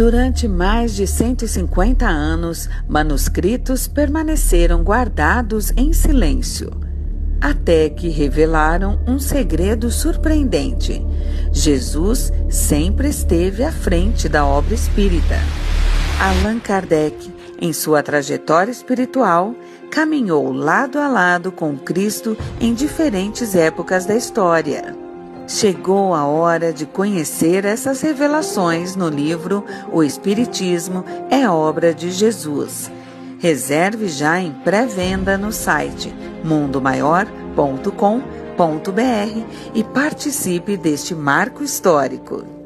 Durante mais de 150 anos, manuscritos permaneceram guardados em silêncio, até que revelaram um segredo surpreendente. Jesus sempre esteve à frente da obra espírita. Allan Kardec, em sua trajetória espiritual, caminhou lado a lado com Cristo em diferentes épocas da história. Chegou a hora de conhecer essas revelações no livro O Espiritismo é Obra de Jesus. Reserve já em pré-venda no site mundomaior.com.br e participe deste marco histórico.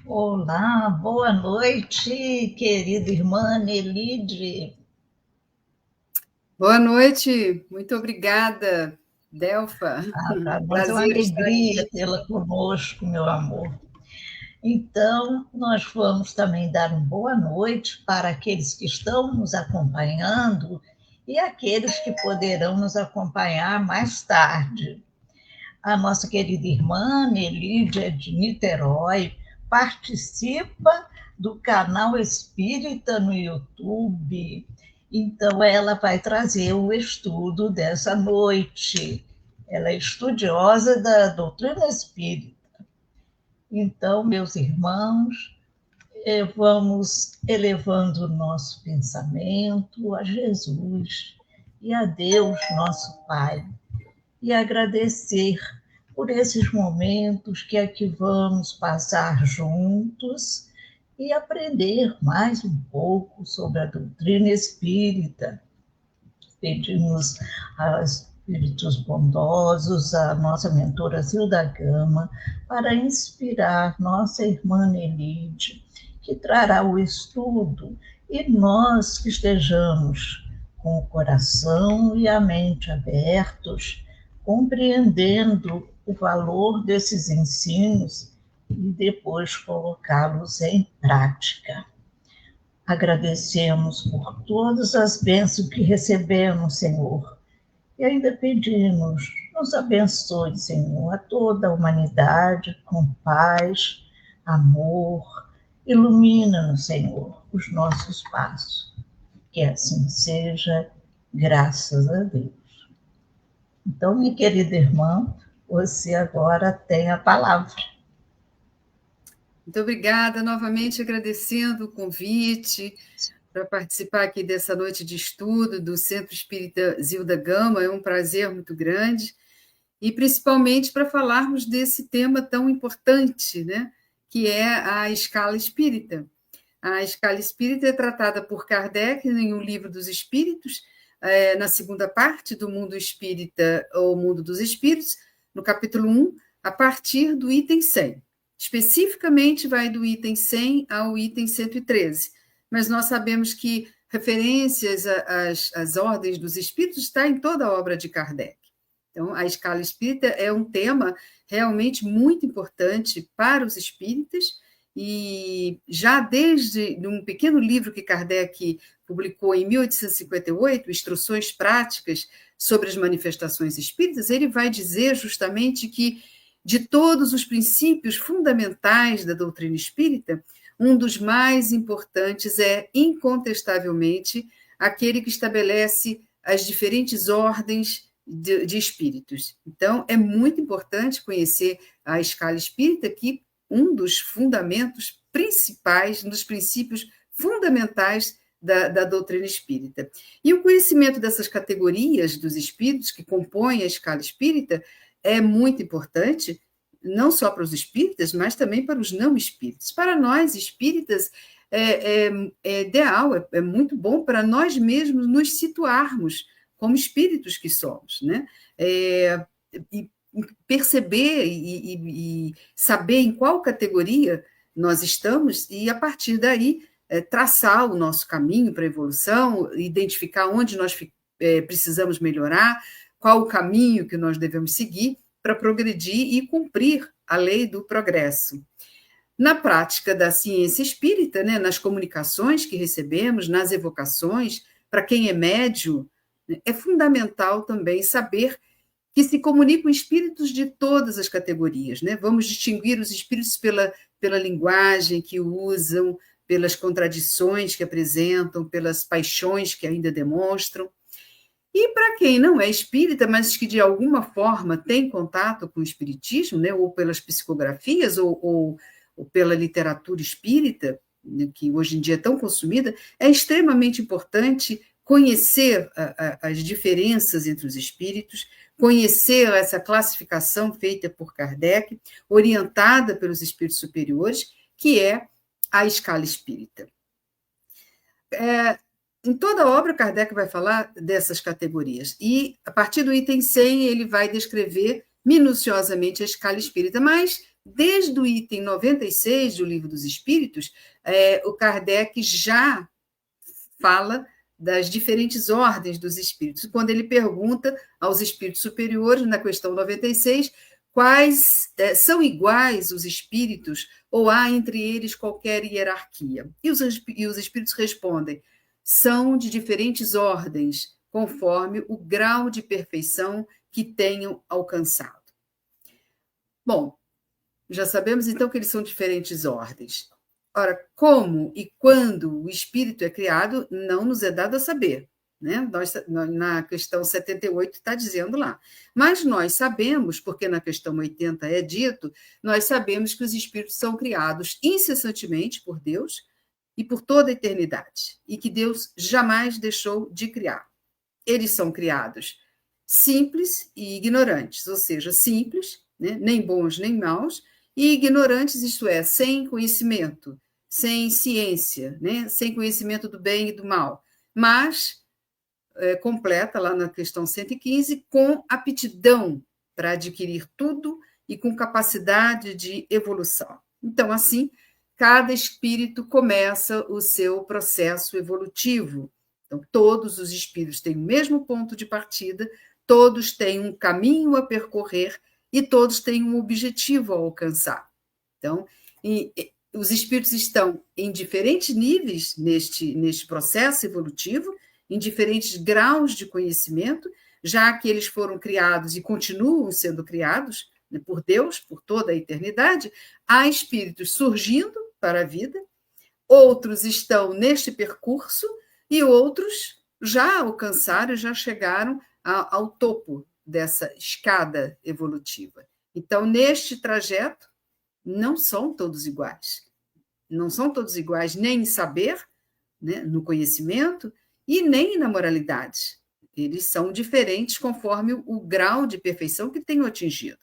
Olá, boa noite, querida irmã Nelide. Boa noite, muito obrigada, Delfa. Para nós é uma alegria tê-la conosco, meu amor. Então, nós vamos também dar uma boa noite para aqueles que estão nos acompanhando e aqueles que poderão nos acompanhar mais tarde. A nossa querida irmã Nelídia de Niterói participa do canal Espírita no YouTube. Então, ela vai trazer o estudo dessa noite. Ela é estudiosa da doutrina espírita. Então, meus irmãos, vamos elevando o nosso pensamento a Jesus e a Deus, nosso Pai, e agradecer por esses momentos que aqui vamos passar juntos e aprender mais um pouco sobre a doutrina espírita. Pedimos aos espíritos bondosos, a nossa mentora Zilda Gama, para inspirar nossa irmã Nelide, que trará o estudo, e nós que estejamos com o coração e a mente abertos, compreendendo o valor desses ensinos e depois colocá-los em prática. Agradecemos por todas as bênçãos que recebemos, Senhor, e ainda pedimos, nos abençoe, Senhor, a toda a humanidade com paz, amor, ilumina-nos, Senhor, os nossos passos. Que assim seja, graças a Deus. Então, minha querida irmã, você agora tem a palavra. Muito obrigada, novamente agradecendo o convite para participar aqui dessa noite de estudo do Centro Espírita Zilda Gama. É um prazer muito grande, e principalmente para falarmos desse tema tão importante, né, que é a escala espírita. A escala espírita é tratada por Kardec em O Livro dos Espíritos, na segunda parte do Mundo Espírita, ou Mundo dos Espíritos, no capítulo 1, a partir do item 100. Especificamente vai do item 100 ao item 113, mas nós sabemos que referências às ordens dos espíritos está em toda a obra de Kardec. Então, a escala espírita é um tema realmente muito importante para os espíritas, e já desde um pequeno livro que Kardec publicou em 1858, Instruções Práticas sobre as Manifestações Espíritas, ele vai dizer justamente que, de todos os princípios fundamentais da doutrina espírita, um dos mais importantes é, incontestavelmente, aquele que estabelece as diferentes ordens de espíritos. Então, é muito importante conhecer a escala espírita, que um dos fundamentos principais, um dos princípios fundamentais da doutrina espírita. E o conhecimento dessas categorias dos espíritos que compõem a escala espírita é muito importante, não só para os espíritas, mas também para os não espíritas. Para nós, espíritas, é ideal, é muito bom para nós mesmos nos situarmos como espíritos que somos, né? E perceber e saber em qual categoria nós estamos e, a partir daí, traçar o nosso caminho para a evolução, identificar onde nós precisamos melhorar, qual o caminho que nós devemos seguir para progredir e cumprir a lei do progresso. Na prática da ciência espírita, né, nas comunicações que recebemos, nas evocações, para quem é médium, é fundamental também saber que se comunicam espíritos de todas as categorias, né? Vamos distinguir os espíritos pela linguagem que usam, pelas contradições que apresentam, pelas paixões que ainda demonstram. E para quem não é espírita, mas que de alguma forma tem contato com o espiritismo, né, ou pelas psicografias, ou pela literatura espírita, né, que hoje em dia é tão consumida, é extremamente importante conhecer as diferenças entre os espíritos, conhecer essa classificação feita por Kardec, orientada pelos espíritos superiores, que é a escala espírita. Em toda a obra, Kardec vai falar dessas categorias, e a partir do item 100 ele vai descrever minuciosamente a escala espírita, mas desde o item 96 do Livro dos Espíritos, o Kardec já fala das diferentes ordens dos espíritos, quando ele pergunta aos espíritos superiores, na questão 96, quais são iguais os espíritos, ou há entre eles qualquer hierarquia? E os espíritos respondem: são de diferentes ordens, conforme o grau de perfeição que tenham alcançado. Bom, já sabemos então que eles são diferentes ordens. Ora, como e quando o espírito é criado, não nos é dado a saber, né? Na questão 78 está dizendo lá. Mas nós sabemos, porque na questão 80 é dito, nós sabemos que os espíritos são criados incessantemente por Deus e por toda a eternidade, e que Deus jamais deixou de criar. Eles são criados simples e ignorantes, ou seja, simples, né? Nem bons nem maus, e ignorantes, isto é, sem conhecimento, sem ciência, né? Sem conhecimento do bem e do mal, mas completa lá na questão 115, com aptidão para adquirir tudo e com capacidade de evolução. Então, assim, cada espírito começa o seu processo evolutivo. Então, todos os espíritos têm o mesmo ponto de partida, todos têm um caminho a percorrer e todos têm um objetivo a alcançar. Então, os espíritos estão em diferentes níveis neste processo evolutivo, em diferentes graus de conhecimento, já que eles foram criados e continuam sendo criados, né, por Deus, por toda a eternidade. Há espíritos surgindo para a vida, outros estão neste percurso e outros já alcançaram, já chegaram ao topo dessa escada evolutiva. Então, neste trajeto, não são todos iguais. Não são todos iguais nem em saber, né, no conhecimento, e nem na moralidade. Eles são diferentes conforme o grau de perfeição que tenham atingido.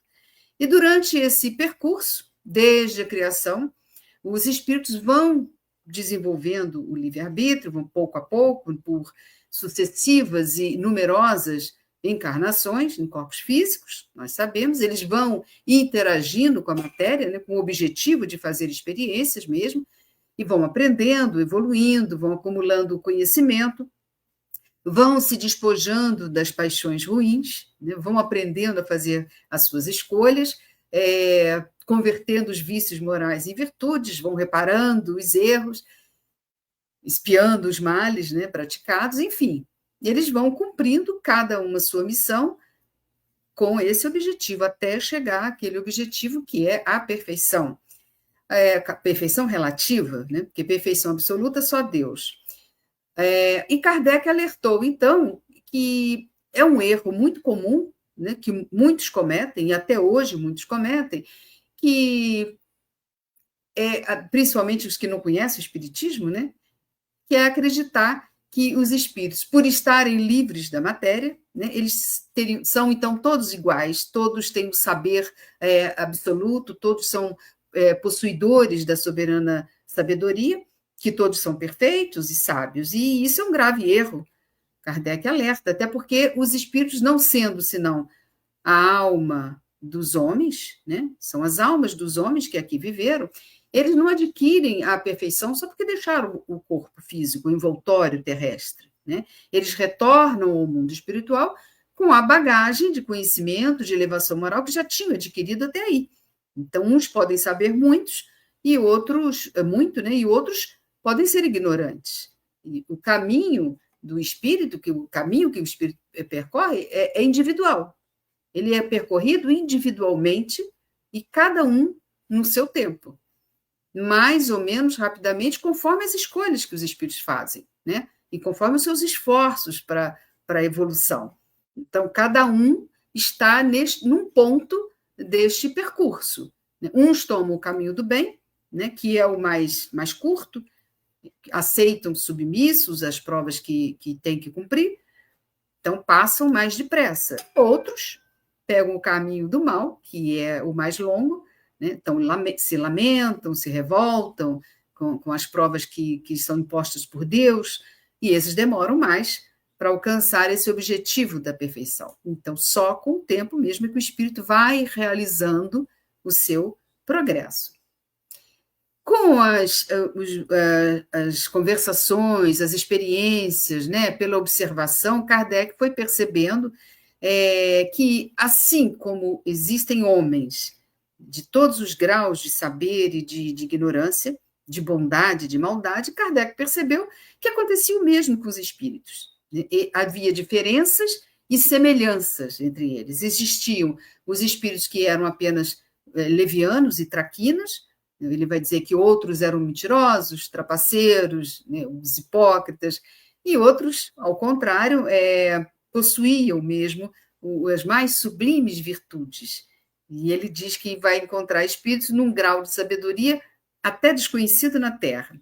E durante esse percurso, desde a criação, os espíritos vão desenvolvendo o livre-arbítrio, vão pouco a pouco, por sucessivas e numerosas encarnações em corpos físicos, nós sabemos, eles vão interagindo com a matéria, né, com o objetivo de fazer experiências mesmo, e vão aprendendo, evoluindo, vão acumulando conhecimento, vão se despojando das paixões ruins, né, vão aprendendo a fazer as suas escolhas, convertendo os vícios morais em virtudes, vão reparando os erros, espiando os males, né, praticados, enfim. Eles vão cumprindo cada uma sua missão com esse objetivo, até chegar àquele objetivo que é a perfeição. Perfeição relativa, né? Porque perfeição absoluta só Deus. E Kardec alertou, então, que é um erro muito comum, né, que muitos cometem, e até hoje muitos cometem, que principalmente os que não conhecem o espiritismo, né, que é acreditar que os espíritos, por estarem livres da matéria, né, eles são, então, todos iguais, todos têm o saber absoluto, todos são possuidores da soberana sabedoria, que todos são perfeitos e sábios. E isso é um grave erro. Kardec alerta, até porque os espíritos, não sendo senão a alma dos homens, né, são as almas dos homens que aqui viveram, eles não adquirem a perfeição só porque deixaram o corpo físico, o envoltório terrestre, né? Eles retornam ao mundo espiritual com a bagagem de conhecimento, de elevação moral que já tinham adquirido até aí. Então, uns podem saber muito, né? E outros podem ser ignorantes. E o caminho do espírito, o caminho que o espírito percorre é individual. Ele é percorrido individualmente e cada um no seu tempo, mais ou menos rapidamente, conforme as escolhas que os espíritos fazem, né? E conforme os seus esforços para a evolução. Então, cada um está num ponto deste percurso. Uns tomam o caminho do bem, né, que é o mais curto, aceitam submissos as provas que têm que cumprir, então passam mais depressa. Outros pegam o caminho do mal, que é o mais longo, né? Então se lamentam, se revoltam com as provas que são impostas por Deus, e esses demoram mais para alcançar esse objetivo da perfeição. Então, só com o tempo mesmo que o espírito vai realizando o seu progresso. Com as conversações, as experiências, né, pela observação, Kardec foi percebendo que, assim como existem homens de todos os graus de saber e de ignorância, de bondade, de maldade, Kardec percebeu que acontecia o mesmo com os espíritos. E havia diferenças e semelhanças entre eles. Existiam os espíritos que eram apenas levianos e traquinas. Ele vai dizer que outros eram mentirosos, trapaceiros, né, os hipócritas, e outros, ao contrário, possuíam mesmo as mais sublimes virtudes. E ele diz que vai encontrar espíritos num grau de sabedoria até desconhecido na Terra.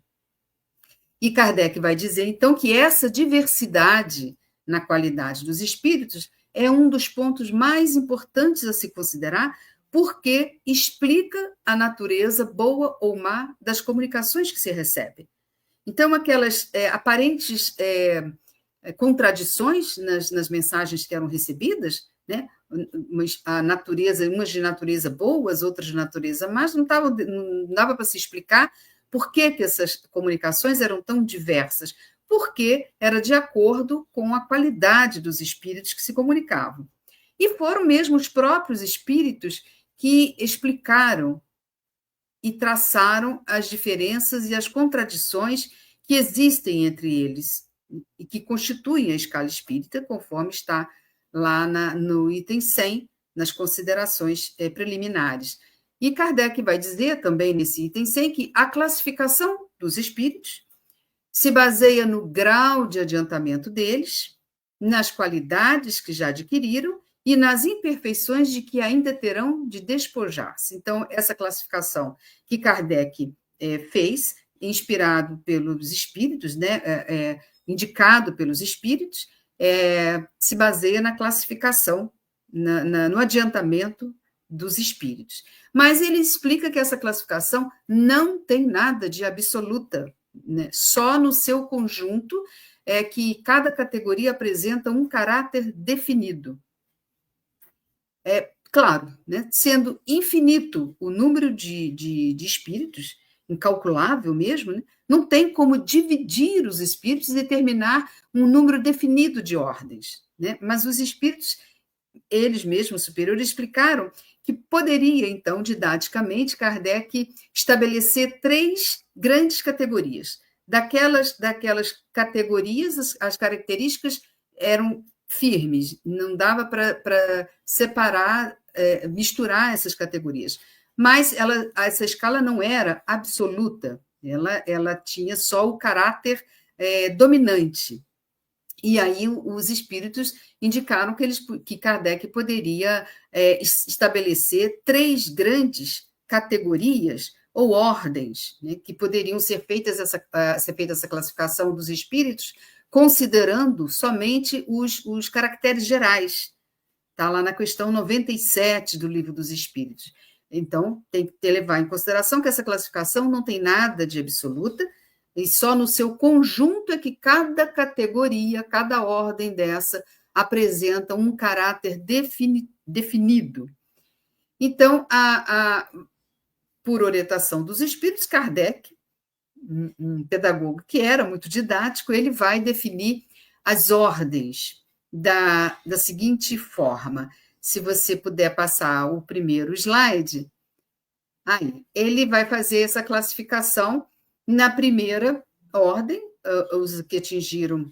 E Kardec vai dizer, então, que essa diversidade na qualidade dos espíritos é um dos pontos mais importantes a se considerar, porque explica a natureza boa ou má das comunicações que se recebem. Então, aquelas aparentes contradições nas mensagens que eram recebidas, né? Umas de natureza boa, as outras de natureza má, não dava para se explicar por que essas comunicações eram tão diversas, porque era de acordo com a qualidade dos espíritos que se comunicavam. E foram mesmo os próprios espíritos que explicaram e traçaram as diferenças e as contradições que existem entre eles e que constituem a escala espírita, conforme está lá no item 100, nas considerações preliminares. E Kardec vai dizer também nesse item 100 que a classificação dos espíritos se baseia no grau de adiantamento deles, nas qualidades que já adquiriram e nas imperfeições de que ainda terão de despojar-se. Então, essa classificação que Kardec fez, inspirado pelos espíritos, né, indicado pelos espíritos, se baseia na classificação, no adiantamento dos espíritos. Mas ele explica que essa classificação não tem nada de absoluta, né? Só no seu conjunto é que cada categoria apresenta um caráter definido. Claro, né? Sendo infinito o número de espíritos, incalculável mesmo, né? Não tem como dividir os espíritos e determinar um número definido de ordens, né? Mas os espíritos, eles mesmos superiores, explicaram que poderia, então, didaticamente, Kardec estabelecer 3 grandes categorias. Daquelas categorias, as características eram firmes, não dava para separar, misturar essas categorias. Mas essa escala não era absoluta, ela tinha só o caráter dominante. E aí os espíritos indicaram que Kardec poderia estabelecer 3 grandes categorias, ou ordens, né, que poderiam ser feitas ser feita essa classificação dos espíritos, considerando somente os caracteres gerais. Está lá na questão 97 do Livro dos Espíritos. Então, tem que levar em consideração que essa classificação não tem nada de absoluta, e só no seu conjunto é que cada categoria, cada ordem dessa, apresenta um caráter definido. Então, por orientação dos espíritos, Kardec, um pedagogo que era muito didático, ele vai definir as ordens da seguinte forma. Se você puder passar o primeiro slide, aí ele vai fazer essa classificação na primeira ordem, os que atingiram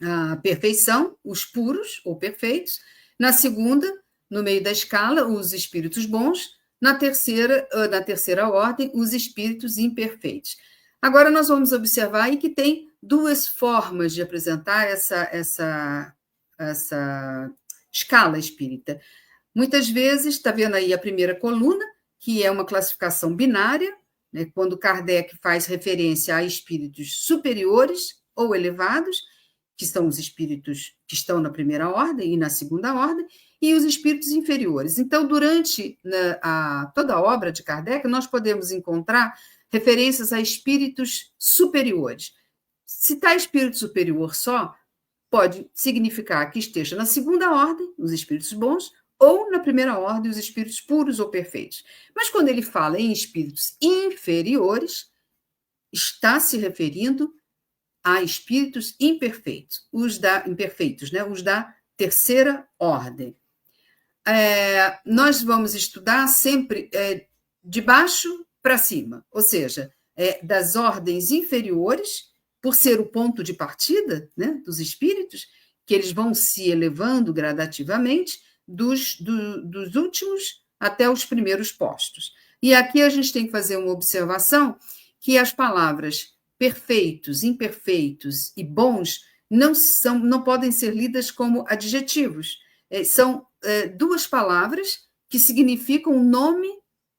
a perfeição, os puros ou perfeitos. Na segunda, no meio da escala, os espíritos bons. Na terceira ordem, os espíritos imperfeitos. Agora nós vamos observar aí que tem duas formas de apresentar essa escala espírita. Muitas vezes, está vendo aí a primeira coluna, que é uma classificação binária, né, quando Kardec faz referência a espíritos superiores ou elevados, que são os espíritos que estão na primeira ordem e na segunda ordem, e os espíritos inferiores. Então, durante toda a obra de Kardec, nós podemos encontrar referências a espíritos superiores. Se está espírito superior só, pode significar que esteja na segunda ordem, os espíritos bons, ou na primeira ordem, os espíritos puros ou perfeitos. Mas quando ele fala em espíritos inferiores, está se referindo a espíritos imperfeitos, os da terceira ordem. Nós vamos estudar sempre de baixo para cima, ou seja, das ordens inferiores, por ser o ponto de partida, né, dos espíritos, que eles vão se elevando gradativamente dos últimos até os primeiros postos. E aqui a gente tem que fazer uma observação que as palavras perfeitos, imperfeitos e bons não podem ser lidas como adjetivos. São duas palavras que significam o nome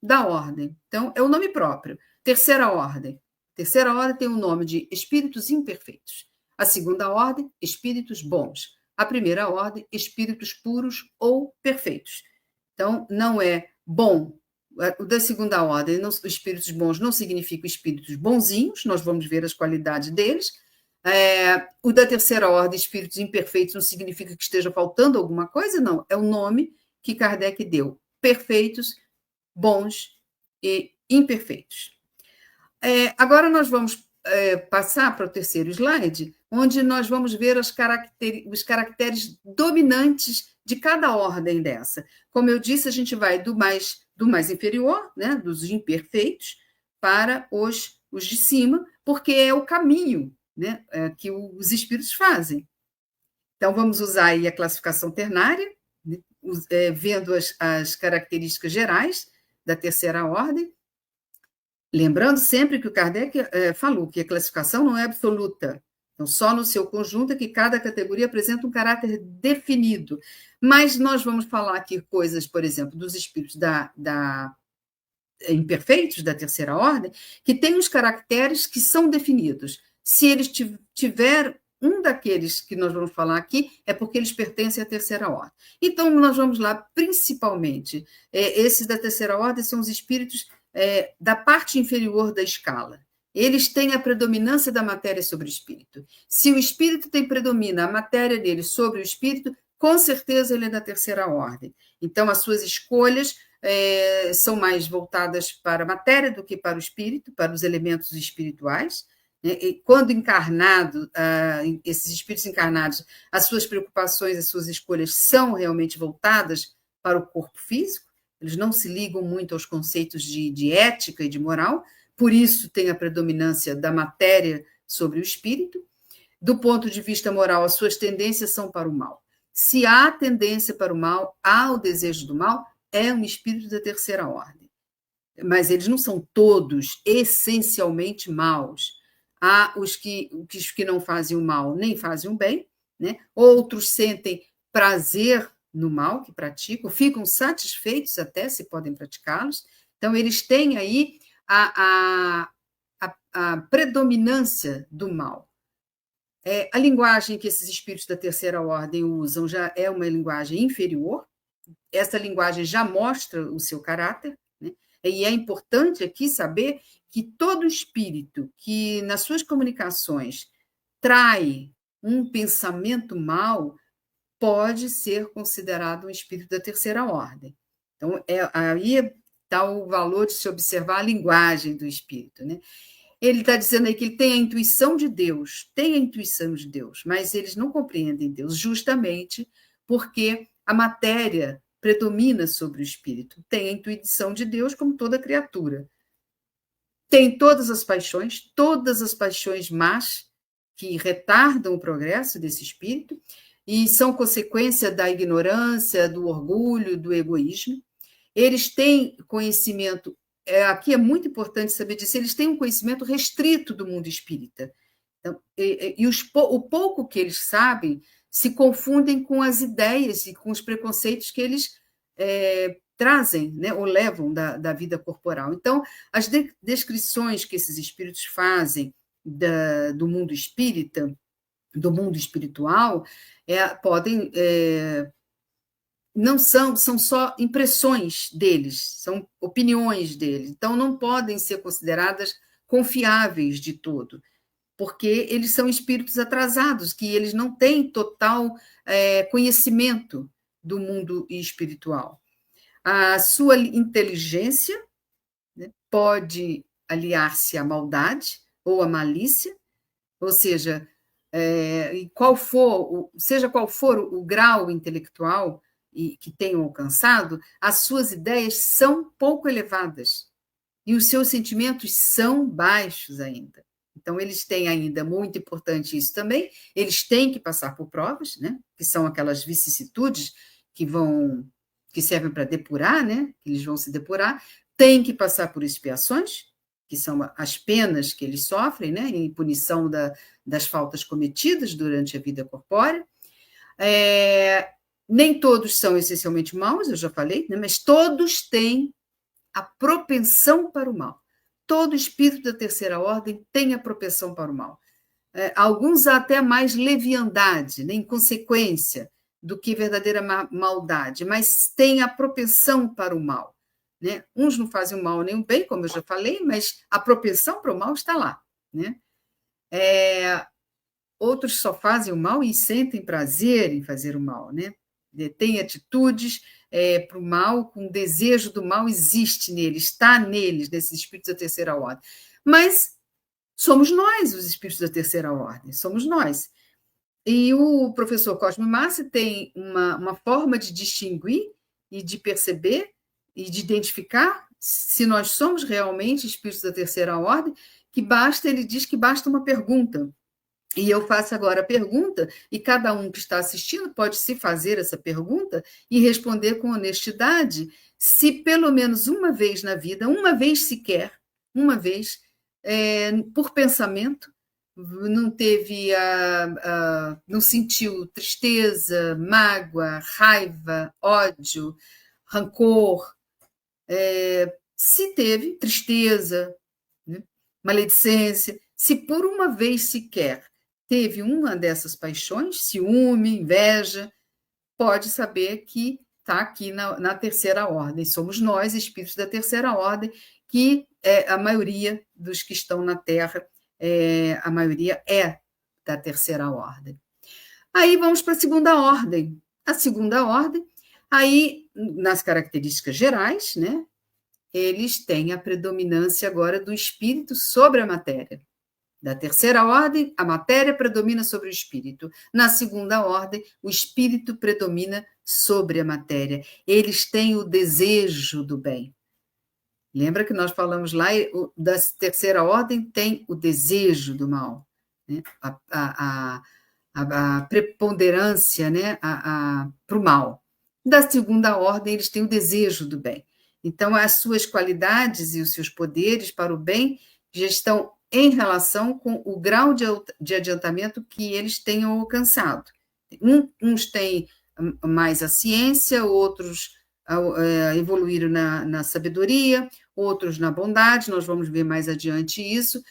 da ordem. Então, é o nome próprio. Terceira ordem. Terceira ordem tem o nome de espíritos imperfeitos. A segunda ordem, espíritos bons. A primeira ordem, espíritos puros ou perfeitos. Então, não é bom. O da segunda ordem, os espíritos bons não significam espíritos bonzinhos, nós vamos ver as qualidades deles. O da terceira ordem, espíritos imperfeitos, não significa que esteja faltando alguma coisa, não. É o nome que Kardec deu. Perfeitos, bons e imperfeitos. Agora nós vamos passar para o terceiro slide, onde nós vamos ver os caracteres dominantes de cada ordem dessa. Como eu disse, a gente vai do mais inferior, né, dos imperfeitos, para os de cima, porque é o caminho, né, que os espíritos fazem. Então, vamos usar aí a classificação ternária, né, vendo as características gerais da terceira ordem. Lembrando sempre que o Kardec falou que a classificação não é absoluta. Então, só no seu conjunto é que cada categoria apresenta um caráter definido. Mas nós vamos falar aqui coisas, por exemplo, dos espíritos imperfeitos da terceira ordem, que têm os caracteres que são definidos. Se eles tiver um daqueles que nós vamos falar aqui, é porque eles pertencem à terceira ordem. Então, nós vamos lá, principalmente, esses da terceira ordem são os espíritos da parte inferior da escala. Eles têm a predominância da matéria sobre o espírito. Se o espírito predomina a matéria dele sobre o espírito, com certeza ele é da terceira ordem. Então, as suas escolhas são mais voltadas para a matéria do que para o espírito, para os elementos espirituais. Né? E quando encarnado, esses espíritos encarnados, as suas preocupações, as suas escolhas são realmente voltadas para o corpo físico. Eles não se ligam muito aos conceitos de ética e de moral, por isso tem a predominância da matéria sobre o espírito. Do ponto de vista moral, as suas tendências são para o mal. Se há tendência para o mal, há o desejo do mal, é um espírito da terceira ordem. Mas eles não são todos essencialmente maus. Há os que não fazem o mal nem fazem o bem, né? Outros sentem prazer no mal que praticam, ficam satisfeitos até se podem praticá-los. Então, eles têm aí a predominância do mal. A linguagem que esses espíritos da terceira ordem usam já é uma linguagem inferior, essa linguagem já mostra o seu caráter, né? E é importante aqui saber que todo espírito que, nas suas comunicações, trai um pensamento mau, pode ser considerado um espírito da terceira ordem. Então, aí está o valor de se observar a linguagem do espírito, né? Ele está dizendo aí que ele tem a intuição de Deus, mas eles não compreendem Deus, justamente porque a matéria predomina sobre o espírito. Tem a intuição de Deus, como toda criatura. Tem todas as paixões más, que retardam o progresso desse espírito, e são consequência da ignorância, do orgulho, do egoísmo. Eles têm conhecimento, aqui é muito importante saber disso, eles têm um conhecimento restrito do mundo espírita. Então, o pouco que eles sabem se confundem com as ideias e com os preconceitos que eles trazem, né, ou levam da vida corporal. Então, as descrições que esses espíritos fazem do mundo espírita, do mundo espiritual, podem... não são só impressões deles, são opiniões deles. Então, não podem ser consideradas confiáveis de todo, porque eles são espíritos atrasados, que eles não têm total conhecimento do mundo espiritual. A sua inteligência, né, pode aliar-se à maldade ou à malícia, ou seja, seja qual for o grau intelectual que tenham alcançado, as suas ideias são pouco elevadas e os seus sentimentos são baixos ainda. Então, eles têm ainda, muito importante isso também, eles têm que passar por provas, né, que são aquelas vicissitudes que servem para depurar, né, que eles vão se depurar, têm que passar por expiações, que são as penas que eles sofrem, né, em punição das faltas cometidas durante a vida corpórea. Nem todos são essencialmente maus, eu já falei, né, mas todos têm a propensão para o mal. Todo espírito da terceira ordem tem a propensão para o mal. Alguns até mais leviandade, né, inconsequência, do que verdadeira maldade, mas tem a propensão para o mal, né? Uns não fazem o mal nem o bem, como eu já falei, mas a propensão para o mal está lá, né? Outros só fazem o mal e sentem prazer em fazer o mal, né? Tem atitudes para o mal, com o desejo do mal existe neles, está neles, nesses espíritos da terceira ordem. Mas somos nós, os espíritos da terceira ordem, somos nós. E o professor Cosme Massi tem uma forma de distinguir e de perceber e de identificar se nós somos realmente espíritos da terceira ordem, ele diz que basta uma pergunta. E eu faço agora a pergunta, e cada um que está assistindo pode se fazer essa pergunta e responder com honestidade se pelo menos uma vez na vida, uma vez sequer, por pensamento, não sentiu tristeza, mágoa, raiva, ódio, rancor, se teve tristeza, né, maledicência, se por uma vez sequer teve uma dessas paixões, ciúme, inveja, pode saber que está aqui na terceira ordem. Somos nós, espíritos da terceira ordem, que a maioria dos que estão na Terra, a maioria é da terceira ordem. Aí vamos para a segunda ordem. A segunda ordem, aí, nas características gerais, né, eles têm a predominância agora do espírito sobre a matéria. Da terceira ordem, a matéria predomina sobre o espírito. Na segunda ordem, o espírito predomina sobre a matéria. Eles têm o desejo do bem. Lembra que nós falamos lá, da terceira ordem tem o desejo do mal, né? A preponderância, né? Para o mal. Da segunda ordem, eles têm o desejo do bem. Então, as suas qualidades e os seus poderes para o bem já estão em relação com o grau de adiantamento que eles tenham alcançado. Uns têm mais a ciência, outros evoluíram na sabedoria, outros na bondade, nós vamos ver mais adiante isso.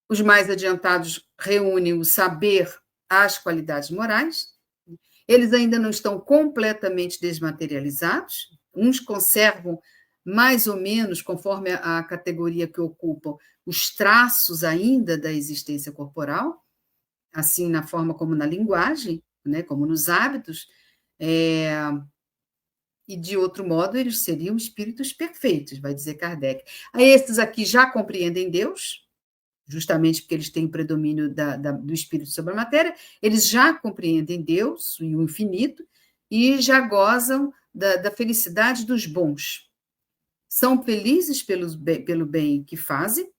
Os mais adiantados reúnem o saber às qualidades morais. Eles ainda não estão completamente desmaterializados, uns conservam mais ou menos, conforme a categoria que ocupam, os traços ainda da existência corporal, assim na forma como na linguagem, né, como nos hábitos, e de outro modo eles seriam espíritos perfeitos, vai dizer Kardec. Esses aqui já compreendem Deus, justamente porque eles têm o predomínio do espírito sobre a matéria, eles já compreendem Deus e o infinito, e já gozam da felicidade dos bons. São felizes pelo bem que fazem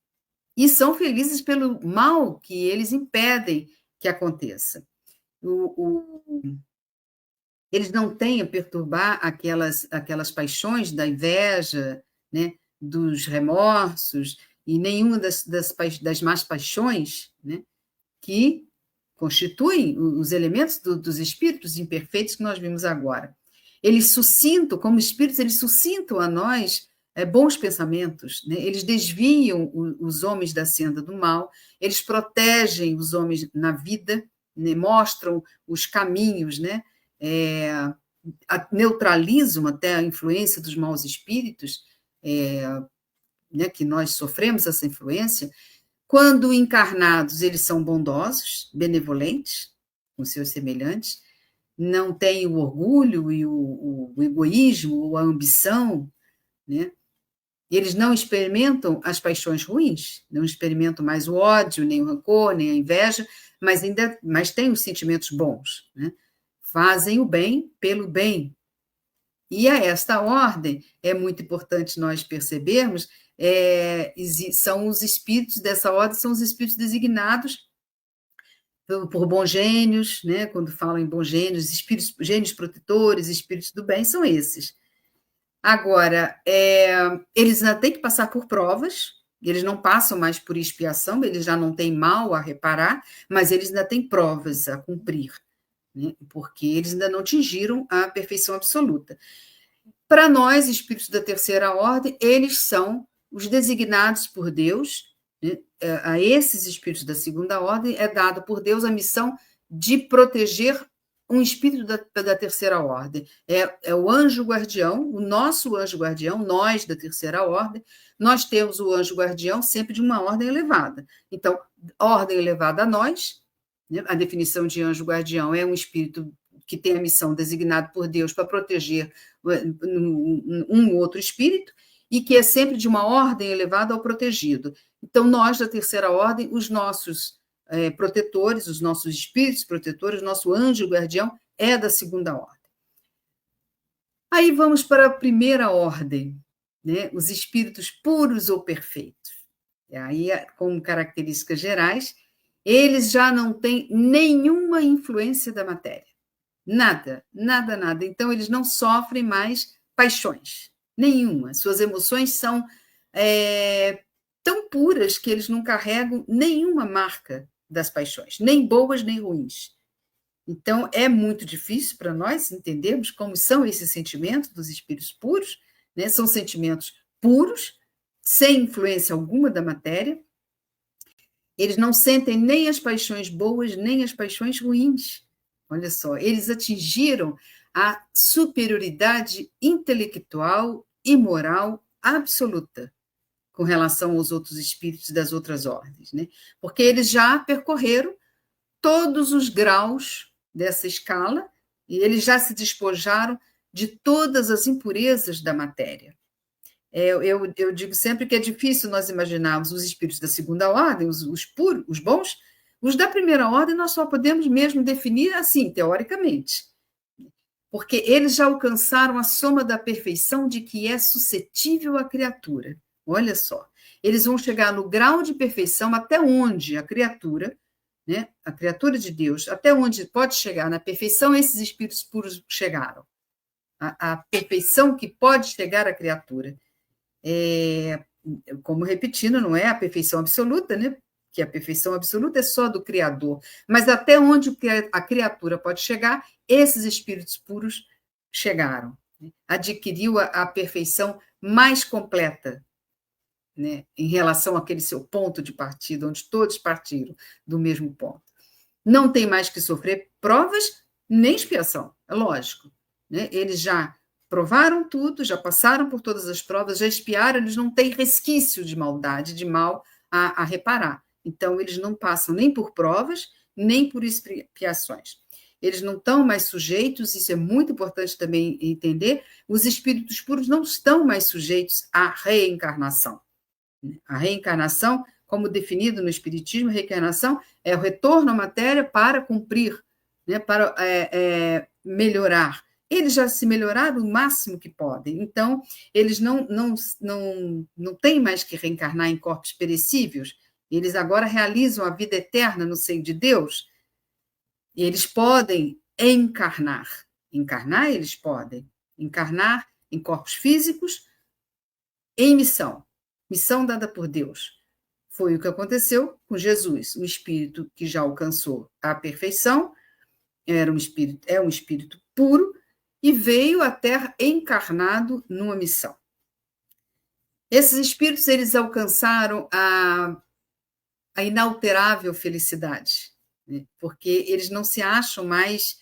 e são felizes pelo mal que eles impedem que aconteça. Eles não têm a perturbar aquelas paixões da inveja, né, dos remorsos, e nenhuma das más paixões, né, que constituem os elementos dos espíritos imperfeitos que nós vimos agora. Eles suscitam, como espíritos, eles suscitam a nós bons pensamentos, né? Eles desviam os homens da senda do mal, eles protegem os homens na vida, né? Mostram os caminhos, né? Neutralizam até a influência dos maus espíritos, né? Que nós sofremos essa influência. Quando encarnados, eles são bondosos, benevolentes com seus semelhantes, não têm o orgulho e o egoísmo ou a ambição, né? Eles não experimentam as paixões ruins, não experimentam mais o ódio, nem o rancor, nem a inveja, mas têm os sentimentos bons, né? Fazem o bem pelo bem. E a esta ordem, é muito importante nós percebermos, são os espíritos dessa ordem, são os espíritos designados por bons gênios, né? Quando falam em bons gênios, espíritos, gênios protetores, espíritos do bem, são esses. Agora, eles ainda têm que passar por provas, eles não passam mais por expiação, eles já não têm mal a reparar, mas eles ainda têm provas a cumprir, né? Porque eles ainda não atingiram a perfeição absoluta. Para nós, espíritos da terceira ordem, eles são os designados por Deus, né? A esses espíritos da segunda ordem é dado por Deus a missão de proteger um espírito da terceira ordem. É o anjo guardião, o nosso anjo guardião, nós da terceira ordem, nós temos o anjo guardião sempre de uma ordem elevada. Então, ordem elevada a nós, né? A definição de anjo guardião é um espírito que tem a missão designada por Deus para proteger um outro espírito, e que é sempre de uma ordem elevada ao protegido. Então, nós da terceira ordem, os nossos protetores, os nossos espíritos protetores, o nosso anjo guardião é da segunda ordem. Aí vamos para a primeira ordem, né? Os espíritos puros ou perfeitos. E aí, como características gerais, eles já não têm nenhuma influência da matéria. Nada, nada, nada. Então, eles não sofrem mais paixões, nenhuma. Suas emoções são tão puras que eles não carregam nenhuma marca das paixões, nem boas nem ruins. Então, é muito difícil para nós entendermos como são esses sentimentos dos espíritos puros, né? São sentimentos puros, sem influência alguma da matéria. Eles não sentem nem as paixões boas, nem as paixões ruins. Olha só, eles atingiram a superioridade intelectual e moral absoluta com relação aos outros espíritos das outras ordens, né? Porque eles já percorreram todos os graus dessa escala e eles já se despojaram de todas as impurezas da matéria. Eu digo sempre que é difícil nós imaginarmos os espíritos da segunda ordem, os puros, os bons. Os da primeira ordem nós só podemos mesmo definir assim, teoricamente, porque eles já alcançaram a soma da perfeição de que é suscetível a criatura. Olha só, eles vão chegar no grau de perfeição até onde a criatura, né, a criatura de Deus, até onde pode chegar na perfeição, esses espíritos puros chegaram. A perfeição que pode chegar à criatura. Como repetindo, não é a perfeição absoluta, né? Que a perfeição absoluta é só do Criador, mas até onde a criatura pode chegar, esses espíritos puros chegaram. Adquiriu a perfeição mais completa, né, em relação àquele seu ponto de partida, onde todos partiram do mesmo ponto. Não tem mais que sofrer provas nem expiação, é lógico, né? Eles já provaram tudo, já passaram por todas as provas, já expiaram, eles não têm resquício de maldade, de mal a reparar. Então, eles não passam nem por provas, nem por expiações. Eles não estão mais sujeitos, isso é muito importante também entender, os espíritos puros não estão mais sujeitos à reencarnação. A reencarnação, como definido no Espiritismo, a reencarnação é o retorno à matéria para cumprir, né, para melhorar. Eles já se melhoraram o máximo que podem, então eles não têm mais que reencarnar em corpos perecíveis, eles agora realizam a vida eterna no seio de Deus, e eles podem encarnar. Encarnar, eles podem. Encarnar em corpos físicos, em missão. Missão dada por Deus. Foi o que aconteceu com Jesus, um espírito que já alcançou a perfeição, é um espírito puro, e veio à Terra encarnado numa missão. Esses espíritos, eles alcançaram a inalterável felicidade, né? Porque eles não se acham mais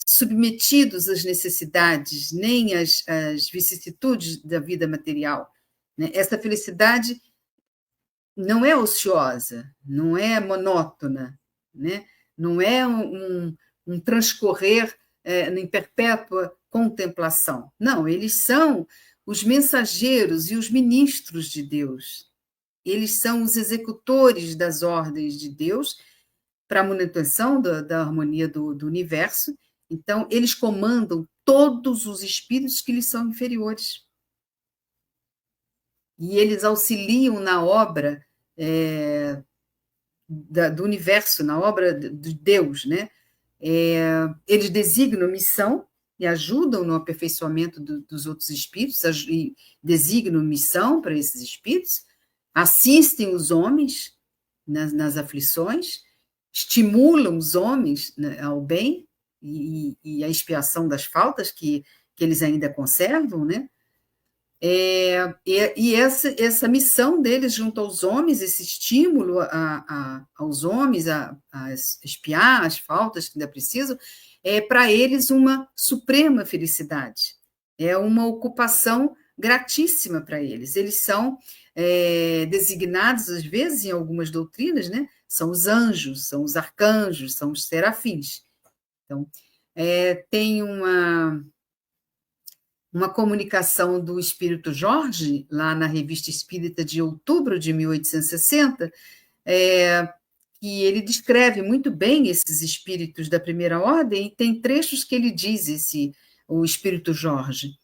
submetidos às necessidades, nem às vicissitudes da vida material, né? Essa felicidade não é ociosa, não é monótona, né? Não é um transcorrer em perpétua contemplação. Não, eles são os mensageiros e os ministros de Deus. Eles são os executores das ordens de Deus para a manutenção da harmonia do universo. Então, eles comandam todos os espíritos que lhes são inferiores. E eles auxiliam na obra do universo, na obra de Deus, né? Eles designam missão e ajudam no aperfeiçoamento dos outros espíritos, e designam missão para esses espíritos, assistem os homens nas aflições, estimulam os homens, né, ao bem e à expiação das faltas que eles ainda conservam, né? E essa missão deles junto aos homens, esse estímulo aos homens a expiar as faltas que ainda precisam, é para eles uma suprema felicidade, é uma ocupação gratíssima para eles. Eles são designados, às vezes, em algumas doutrinas, né? São os anjos, são os arcanjos, são os serafins. Então, tem uma comunicação do Espírito Jorge, lá na Revista Espírita de outubro de 1860, que ele descreve muito bem esses espíritos da primeira ordem, e tem trechos que ele diz, o Espírito Jorge.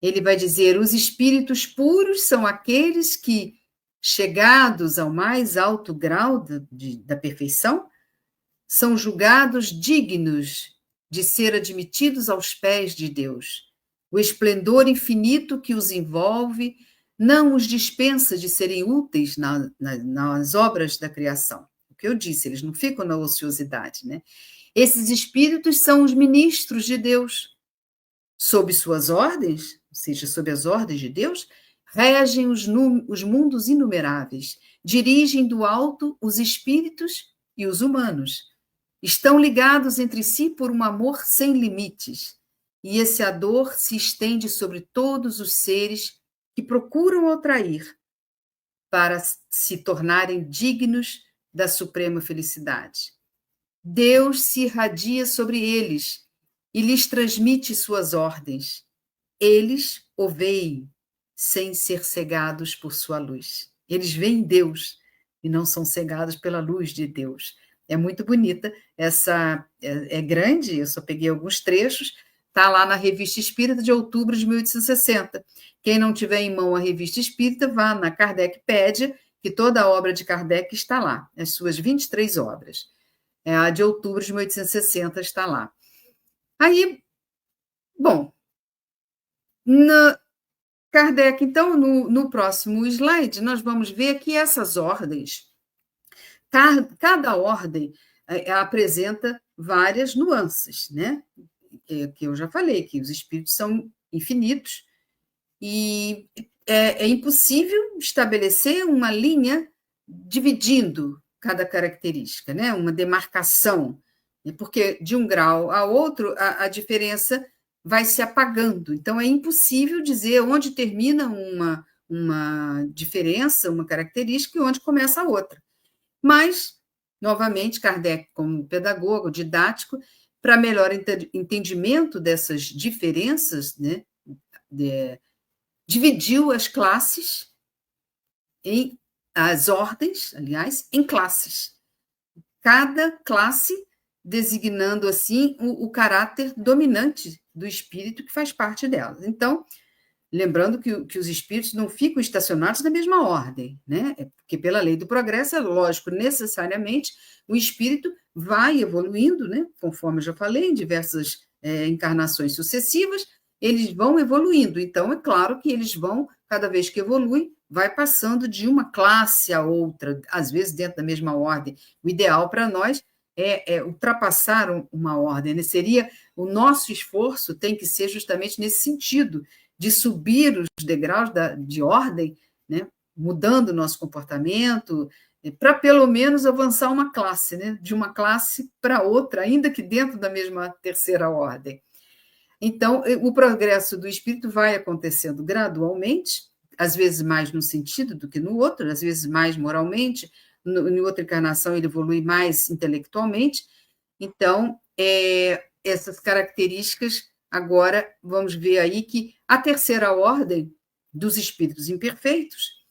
Ele vai dizer: os espíritos puros são aqueles que, chegados ao mais alto grau da perfeição, são julgados dignos de ser admitidos aos pés de Deus. O esplendor infinito que os envolve não os dispensa de serem úteis nas obras da criação. O que eu disse, eles não ficam na ociosidade, né? Esses espíritos são os ministros de Deus. Sob suas ordens, ou seja, sob as ordens de Deus, regem os mundos inumeráveis, dirigem do alto os espíritos e os humanos. Estão ligados entre si por um amor sem limites, e esse amor se estende sobre todos os seres que procuram atrair para se tornarem dignos da suprema felicidade. Deus se irradia sobre eles e lhes transmite suas ordens. Eles o veem sem ser cegados por sua luz. Eles veem Deus e não são cegados pela luz de Deus. É muito bonita, é grande, eu só peguei alguns trechos, está lá na Revista Espírita de outubro de 1860. Quem não tiver em mão a Revista Espírita, vá na Kardecpédia, que toda a obra de Kardec está lá, as suas 23 obras. A de outubro de 1860 está lá. Aí, bom, Kardec, então, no próximo slide, nós vamos ver que essas ordens, cada ordem apresenta várias nuances, né? Que eu já falei, que os espíritos são infinitos, e é impossível estabelecer uma linha dividindo cada característica, né? Uma demarcação, porque de um grau a outro a diferença vai se apagando. Então, é impossível dizer onde termina uma diferença, uma característica, e onde começa a outra. Mas, novamente, Kardec, como pedagogo, didático, para melhor entendimento dessas diferenças, né, dividiu as classes as ordens, aliás, em classes. Cada classe designando, assim, o caráter dominante do espírito que faz parte delas. Então, lembrando que os espíritos não ficam estacionados na mesma ordem, né? Porque pela lei do progresso, é lógico, necessariamente, o espírito vai evoluindo, né? Conforme eu já falei, em diversas encarnações sucessivas, eles vão evoluindo. Então, é claro que eles vão, cada vez que evoluem, vai passando de uma classe a outra, às vezes dentro da mesma ordem. O ideal para nós é ultrapassar uma ordem, né? Seria o nosso esforço tem que ser justamente nesse sentido, de subir os degraus de ordem, né? Mudando o nosso comportamento, para pelo menos avançar uma classe, né? De uma classe para outra, ainda que dentro da mesma terceira ordem. Então, o progresso do espírito vai acontecendo gradualmente, às vezes mais num sentido do que no outro, às vezes mais moralmente, em outra encarnação ele evolui mais intelectualmente. Então, essas características, agora vamos ver aí que a terceira ordem dos espíritos imperfeitos,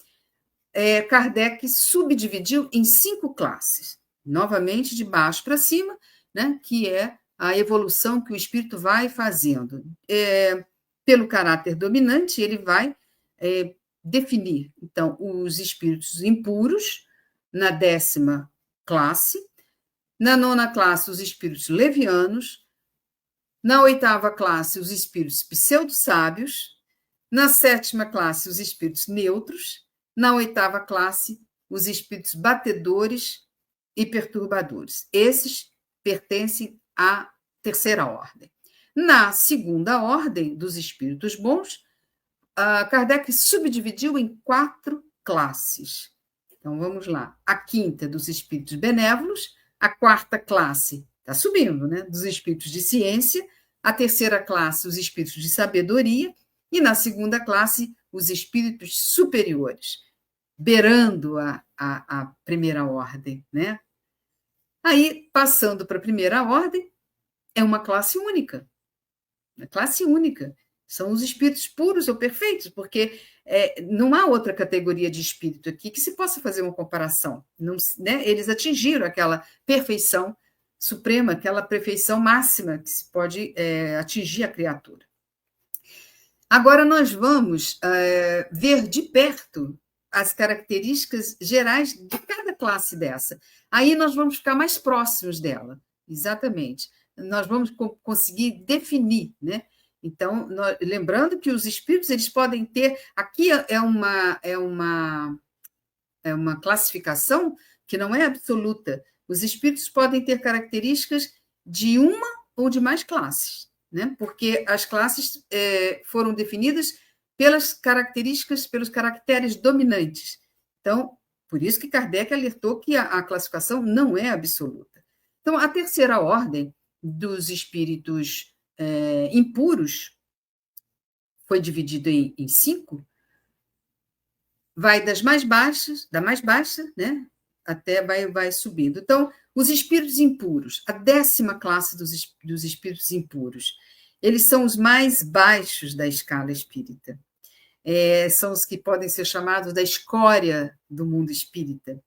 Kardec subdividiu em 5 classes, novamente de baixo para cima, né, que é a evolução que o espírito vai fazendo. Pelo caráter dominante, ele vai definir, então, os espíritos impuros, na 10ª classe, na 9ª classe, os espíritos levianos, na 8ª classe, os espíritos pseudo-sábios, na 7ª classe, os espíritos neutros, na 8ª classe, os espíritos batedores e perturbadores. Esses pertencem à terceira ordem. Na segunda ordem dos espíritos bons, Kardec subdividiu em 4 classes. Então, vamos lá. A 5ª dos espíritos benévolos, a 4ª classe, está subindo, né? Dos espíritos de ciência, a 3ª classe, os espíritos de sabedoria, e na 2ª classe, os espíritos superiores, beirando a primeira ordem, né? Aí, passando para a primeira ordem, é uma classe única. Uma classe única. São os espíritos puros ou perfeitos, porque não há outra categoria de espírito aqui que se possa fazer uma comparação. Não, né? Eles atingiram aquela perfeição suprema, aquela perfeição máxima que se pode atingir a criatura. Agora nós vamos ver de perto as características gerais de cada classe dessa. Aí nós vamos ficar mais próximos dela, exatamente. Nós vamos conseguir definir, né? Então, lembrando que os espíritos eles podem ter... Aqui é uma classificação que não é absoluta. Os espíritos podem ter características de uma ou de mais classes, né? Porque as classes foram definidas pelas características, pelos caracteres dominantes. Então, por isso que Kardec alertou que a classificação não é absoluta. Então, a terceira ordem dos espíritos impuros foi dividida em 5, vai da mais baixa, né, até vai subindo. Então, os espíritos impuros, a 10ª classe dos espíritos impuros, eles são os mais baixos da escala espírita. São os que podem ser chamados da escória do mundo espírita.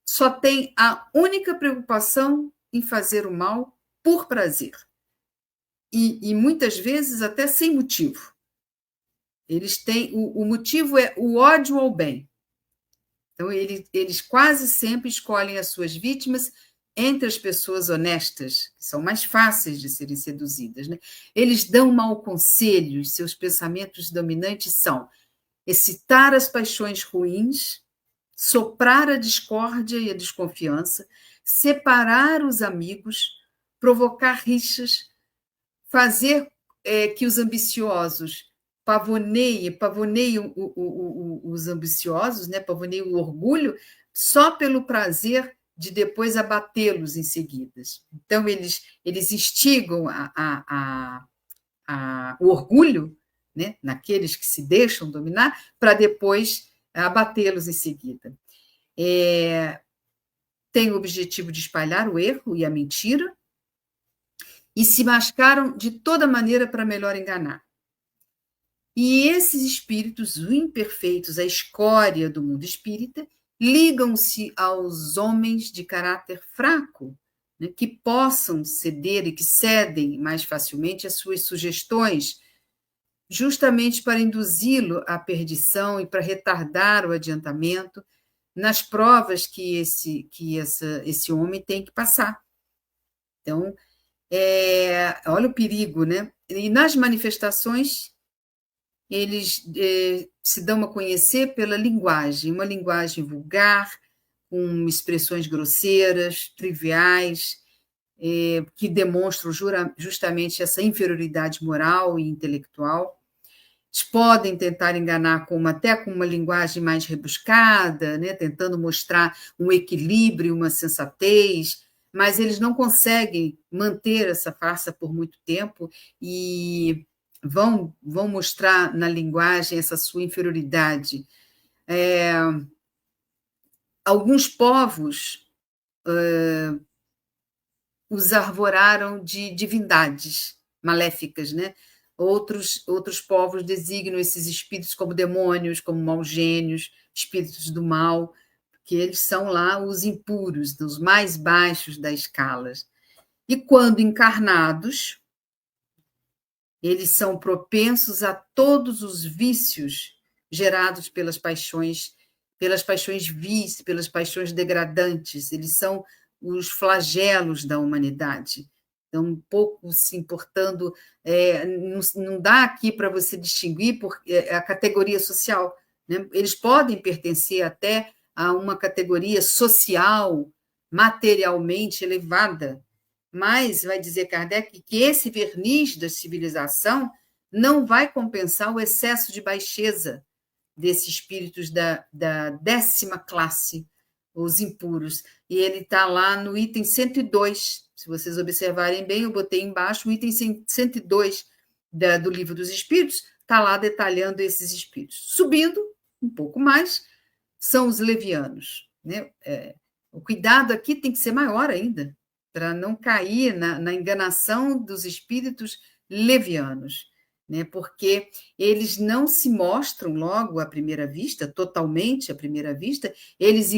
Só tem a única preocupação em fazer o mal por prazer. E muitas vezes até sem motivo. Eles têm... O motivo é o ódio ao bem. Então, eles quase sempre escolhem as suas vítimas entre as pessoas honestas, que são mais fáceis de serem seduzidas, né? Eles dão mau conselho, seus pensamentos dominantes são excitar as paixões ruins, soprar a discórdia e a desconfiança, separar os amigos, provocar rixas, fazer que os ambiciosos pavoneiam os ambiciosos, né? Pavoneiam o orgulho só pelo prazer de depois abatê-los em seguida. Então, eles instigam o orgulho, né? Naqueles que se deixam dominar, para depois abatê-los em seguida. Tem o objetivo de espalhar o erro e a mentira, e se mascaram de toda maneira para melhor enganar. E esses espíritos imperfeitos, a escória do mundo espírita, ligam-se aos homens de caráter fraco, né, que possam ceder e que cedem mais facilmente às suas sugestões, justamente para induzi-lo à perdição e para retardar o adiantamento nas provas que esse homem tem que passar. Então, olha o perigo, né? E nas manifestações, eles se dão a conhecer pela linguagem, uma linguagem vulgar, com expressões grosseiras, triviais, que demonstram justamente essa inferioridade moral e intelectual. Eles podem tentar enganar até com uma linguagem mais rebuscada, né, tentando mostrar um equilíbrio, uma sensatez, mas eles não conseguem manter essa farsa por muito tempo e vão mostrar na linguagem essa sua inferioridade. Alguns povos os arvoraram de divindades maléficas, né? Outros povos designam esses espíritos como demônios, como maus gênios, espíritos do mal, porque eles são lá os impuros, os mais baixos da escala. E quando encarnados, eles são propensos a todos os vícios gerados pelas paixões vis, pelas paixões degradantes. Eles são os flagelos da humanidade. Então, um pouco se importando, não dá aqui para você distinguir a categoria social, né? Eles podem pertencer até a uma categoria social, materialmente elevada, mas vai dizer Kardec que esse verniz da civilização não vai compensar o excesso de baixeza desses espíritos da 10ª classe, os impuros. E ele está lá no item 102. Se vocês observarem bem, eu botei embaixo o item 102 do Livro dos Espíritos, está lá detalhando esses espíritos. Subindo um pouco mais, são os levianos, né? O cuidado aqui tem que ser maior ainda, para não cair na enganação dos espíritos levianos, né? Porque eles não se mostram logo à primeira vista, totalmente à primeira vista, eles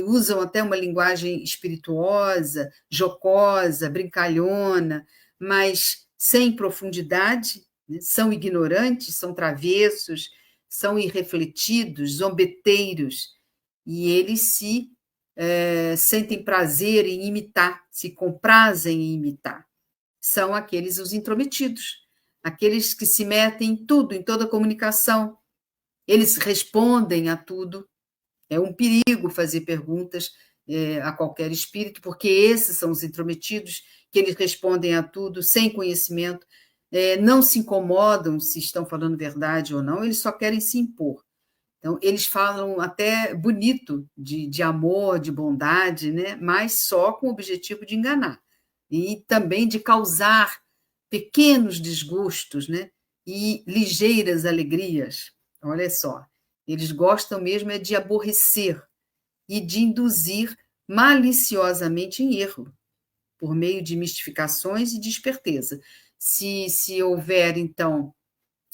usam até uma linguagem espirituosa, jocosa, brincalhona, mas sem profundidade, né? São ignorantes, são travessos, são irrefletidos, zombeteiros, e eles se sentem prazer em imitar, se comprazem em imitar. São aqueles os intrometidos, aqueles que se metem em tudo, em toda a comunicação. Eles respondem a tudo. É um perigo fazer perguntas a qualquer espírito, porque esses são os intrometidos, que eles respondem a tudo sem conhecimento, não se incomodam se estão falando verdade ou não, eles só querem se impor. Então, eles falam até bonito de amor, de bondade, né? Mas só com o objetivo de enganar. E também de causar pequenos desgostos, né? E ligeiras alegrias. Olha só, eles gostam mesmo de aborrecer e de induzir maliciosamente em erro, por meio de mistificações e de esperteza. Se houver, então,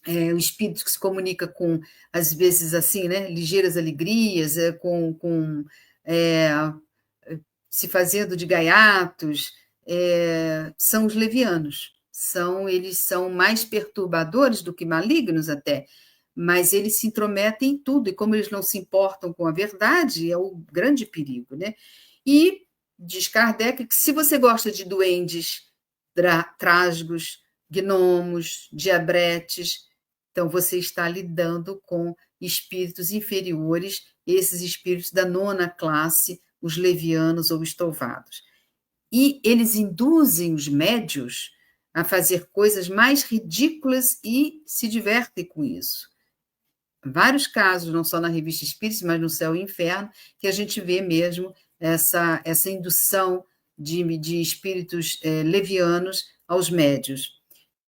o espírito que se comunica com, às vezes, assim, né, ligeiras alegrias, se fazendo de gaiatos, são os levianos. Eles são mais perturbadores do que malignos até, mas eles se intrometem em tudo, e como eles não se importam com a verdade, é o grande perigo, né? E diz Kardec que se você gosta de duendes, trasgos, gnomos, diabretes, então você está lidando com espíritos inferiores, esses espíritos da 9ª classe, os levianos ou estouvados. E eles induzem os médios a fazer coisas mais ridículas e se divertem com isso. Vários casos, não só na Revista Espírita, mas no Céu e Inferno, que a gente vê mesmo essa indução de espíritos levianos aos médios.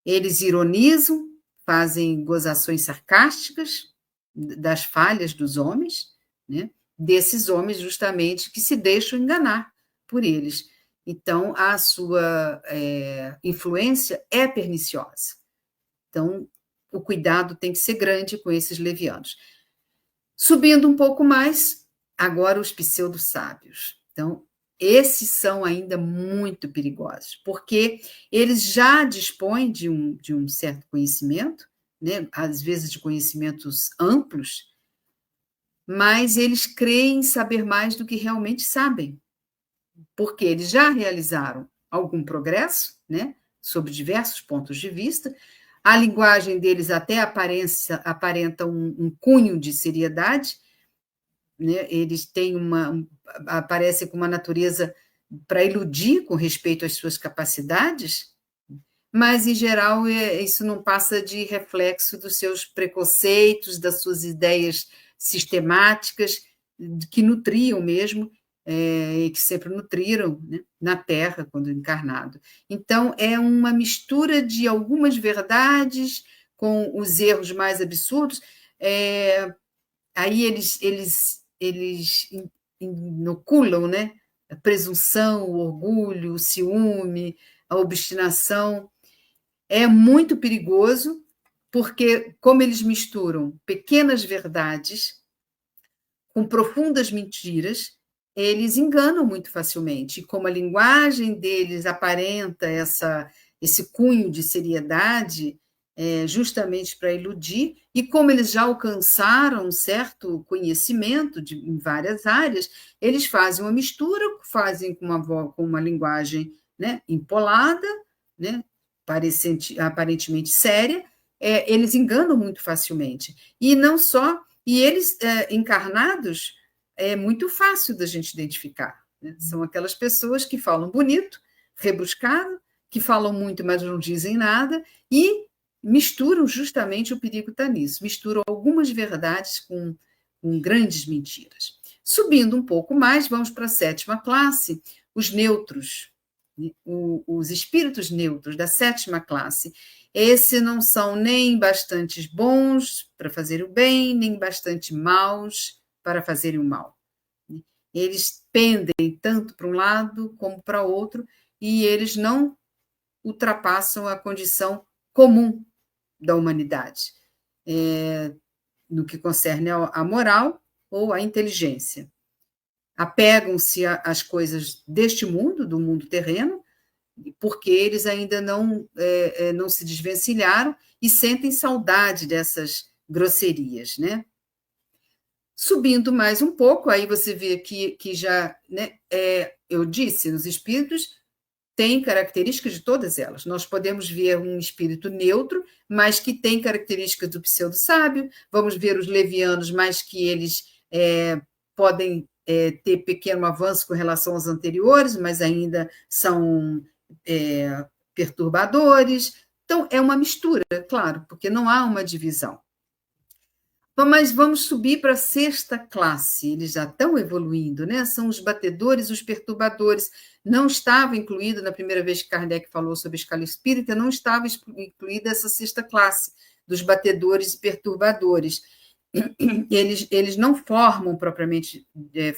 Eles ironizam, fazem gozações sarcásticas das falhas dos homens, né? Desses homens justamente que se deixam enganar por eles. Então, a sua influência é perniciosa. Então, o cuidado tem que ser grande com esses levianos. Subindo um pouco mais, agora os pseudo-sábios. Então, esses são ainda muito perigosos, porque eles já dispõem de um certo conhecimento, né? Às vezes de conhecimentos amplos, mas eles creem saber mais do que realmente sabem, porque eles já realizaram algum progresso, né? Sob diversos pontos de vista. A linguagem deles até aparenta um cunho de seriedade, né? Eles têm aparecem com uma natureza para iludir com respeito às suas capacidades, mas, em geral, isso não passa de reflexo dos seus preconceitos, das suas ideias sistemáticas, que nutriam mesmo, e que sempre nutriram, né, na Terra, quando encarnado. Então, é uma mistura de algumas verdades com os erros mais absurdos. Aí eles inoculam, né, a presunção, o orgulho, o ciúme, a obstinação. É muito perigoso, porque, como eles misturam pequenas verdades com profundas mentiras, eles enganam muito facilmente. E como a linguagem deles aparenta esse cunho de seriedade, justamente para iludir, e como eles já alcançaram um certo conhecimento em várias áreas, eles fazem uma mistura, fazem com uma linguagem, né, empolada, né, aparentemente séria, eles enganam muito facilmente. E não só, e eles encarnados, é muito fácil da gente identificar, né? São aquelas pessoas que falam bonito, rebuscado, que falam muito, mas não dizem nada, e misturam justamente, o perigo está nisso, misturam algumas verdades com grandes mentiras. Subindo um pouco mais, vamos para a 7ª classe, os neutros, os espíritos neutros da 7ª classe. Esses não são nem bastante bons para fazer o bem, nem bastante maus para fazer o mal. Eles pendem tanto para um lado como para outro, e eles não ultrapassam a condição comum da humanidade, no que concerne à moral ou à inteligência. Apegam-se às coisas deste mundo, do mundo terreno, porque eles ainda não se desvencilharam e sentem saudade dessas grosserias, né? Subindo mais um pouco, aí você vê que já, né, eu disse, os espíritos têm características de todas elas. Nós podemos ver um espírito neutro, mas que tem características do pseudo-sábio. Vamos ver os levianos, mas que eles podem ter pequeno avanço com relação aos anteriores, mas ainda são perturbadores. Então, é uma mistura, claro, porque não há uma divisão. Mas vamos subir para a 6ª classe, eles já estão evoluindo, né? São os batedores, os perturbadores. Não estava incluído, na primeira vez que Kardec falou sobre a escala espírita, não estava incluída essa 6ª classe, dos batedores e perturbadores. Eles não formam, propriamente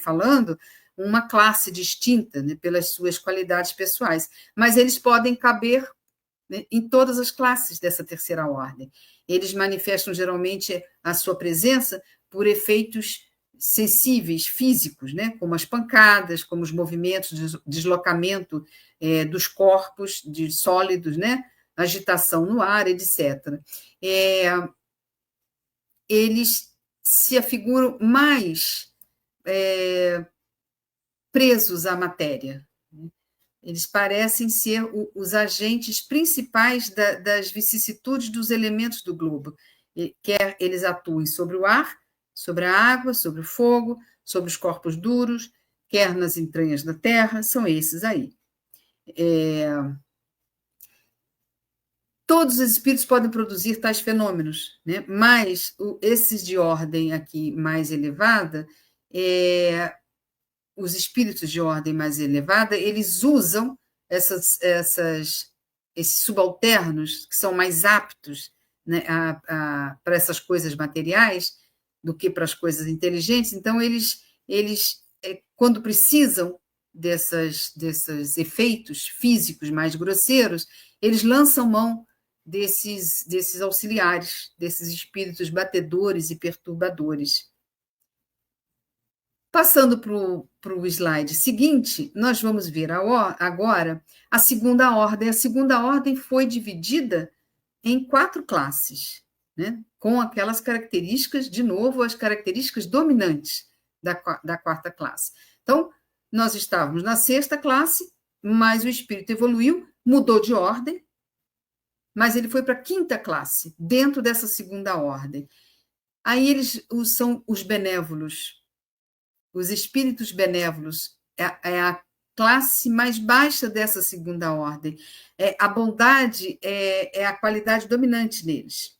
falando, uma classe distinta, né, pelas suas qualidades pessoais, mas eles podem caber, né, em todas as classes dessa 3ª ordem. Eles manifestam geralmente a sua presença por efeitos sensíveis, físicos, né, como as pancadas, como os movimentos de deslocamento dos corpos, de sólidos, né, agitação no ar, etc. Eles se afiguram mais presos à matéria. Eles parecem ser os agentes principais das vicissitudes dos elementos do globo. Quer eles atuem sobre o ar, sobre a água, sobre o fogo, sobre os corpos duros, quer nas entranhas da terra, são esses aí. todos os espíritos podem produzir tais fenômenos, né? Mas esses de ordem aqui mais elevada, os espíritos de ordem mais elevada, eles usam esses subalternos, que são mais aptos, né, para essas coisas materiais do que para as coisas inteligentes. Então, eles quando precisam desses efeitos físicos mais grosseiros, eles lançam mão desses auxiliares, desses espíritos batedores e perturbadores. Passando para o slide seguinte, nós vamos ver agora a segunda ordem. A segunda ordem foi dividida em 4 classes, né? Com aquelas características, de novo, as características dominantes da 4ª classe. Então, nós estávamos na 6ª classe, mas o espírito evoluiu, mudou de ordem, mas ele foi para a 5ª classe, dentro dessa segunda ordem. Aí eles são os benévolos. Os espíritos benévolos é a classe mais baixa dessa segunda ordem. A bondade é a qualidade dominante neles.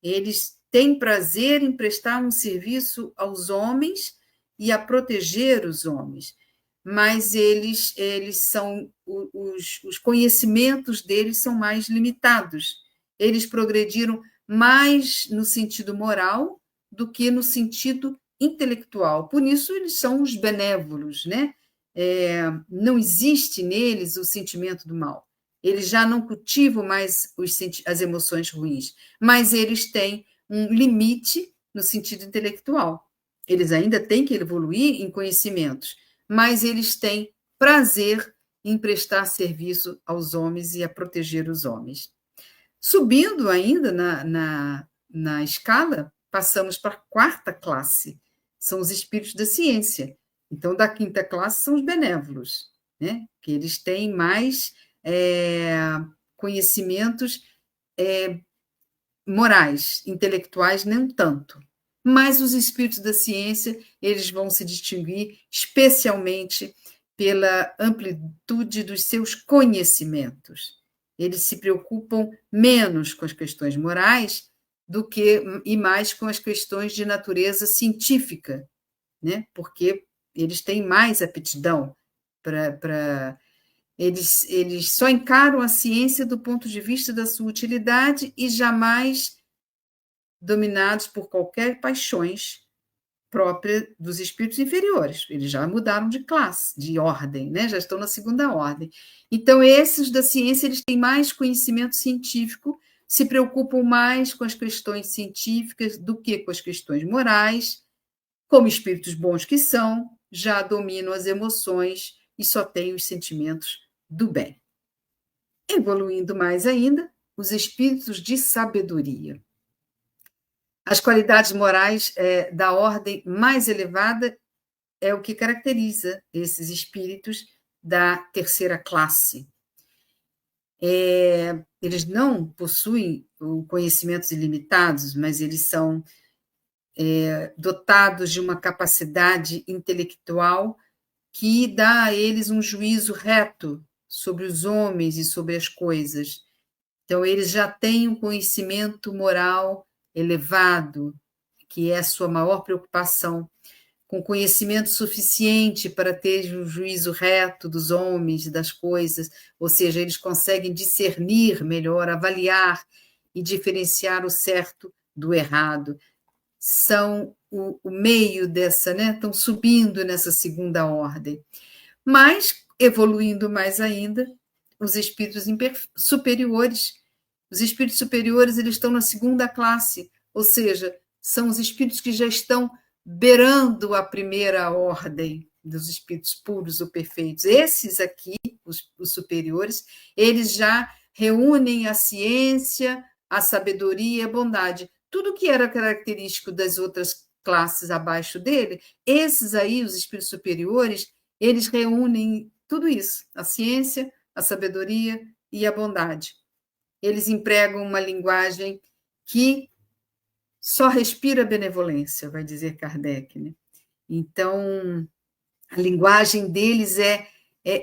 Eles têm prazer em prestar um serviço aos homens e a proteger os homens, mas eles são os conhecimentos deles são mais limitados. Eles progrediram mais no sentido moral do que no sentido intelectual. Por isso, eles são os benévolos, né? Não existe neles o sentimento do mal. Eles já não cultivam mais as emoções ruins, mas eles têm um limite no sentido intelectual. Eles ainda têm que evoluir em conhecimentos, mas eles têm prazer em prestar serviço aos homens e a proteger os homens. Subindo ainda na escala, passamos para a 4ª classe, são os espíritos da ciência. Então, da 5ª classe são os benévolos, né? Que eles têm mais conhecimentos morais, intelectuais, nem tanto. Mas os espíritos da ciência, eles vão se distinguir especialmente pela amplitude dos seus conhecimentos. Eles se preocupam menos com as questões morais e mais com as questões de natureza científica, né? Porque eles têm mais aptidão para eles só encaram a ciência do ponto de vista da sua utilidade e jamais dominados por qualquer paixões própria dos espíritos inferiores. Eles já mudaram de classe, de ordem, né? Já estão na segunda ordem. Então, esses da ciência, eles têm mais conhecimento científico, se preocupam mais com as questões científicas do que com as questões morais. Como espíritos bons que são, já dominam as emoções e só têm os sentimentos do bem. Evoluindo mais ainda, os espíritos de sabedoria. As qualidades morais da ordem mais elevada é o que caracteriza esses espíritos da 3ª classe. Eles não possuem conhecimentos ilimitados, mas eles são dotados de uma capacidade intelectual que dá a eles um juízo reto sobre os homens e sobre as coisas. Então, eles já têm um conhecimento moral elevado, que é a sua maior preocupação, com conhecimento suficiente para ter um juízo reto dos homens e das coisas, ou seja, eles conseguem discernir melhor, avaliar e diferenciar o certo do errado. São o meio dessa, né? Estão subindo nessa segunda ordem. Mas, evoluindo mais ainda, os espíritos superiores. Os espíritos superiores, eles estão na 2ª classe, ou seja, são os espíritos que já estão beirando a 1ª ordem dos espíritos puros ou perfeitos. Esses aqui, os superiores, eles já reúnem a ciência, a sabedoria e a bondade. Tudo que era característico das outras classes abaixo dele, esses aí, os espíritos superiores, eles reúnem tudo isso, a ciência, a sabedoria e a bondade. Eles empregam uma linguagem que só respira benevolência, vai dizer Kardec, né? Então, a linguagem deles é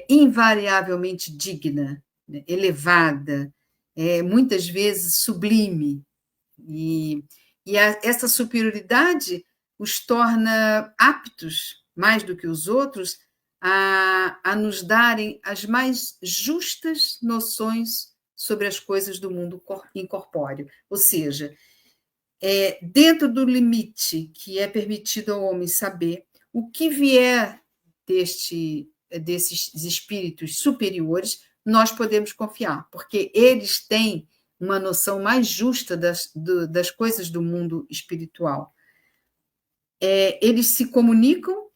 invariavelmente digna, né? Elevada, muitas vezes sublime, e essa superioridade os torna aptos, mais do que os outros, a nos darem as mais justas noções sobre as coisas do mundo incorpóreo. Ou seja, dentro do limite que é permitido ao homem saber, o que vier desses espíritos superiores, nós podemos confiar, porque eles têm uma noção mais justa das coisas do mundo espiritual. Eles se comunicam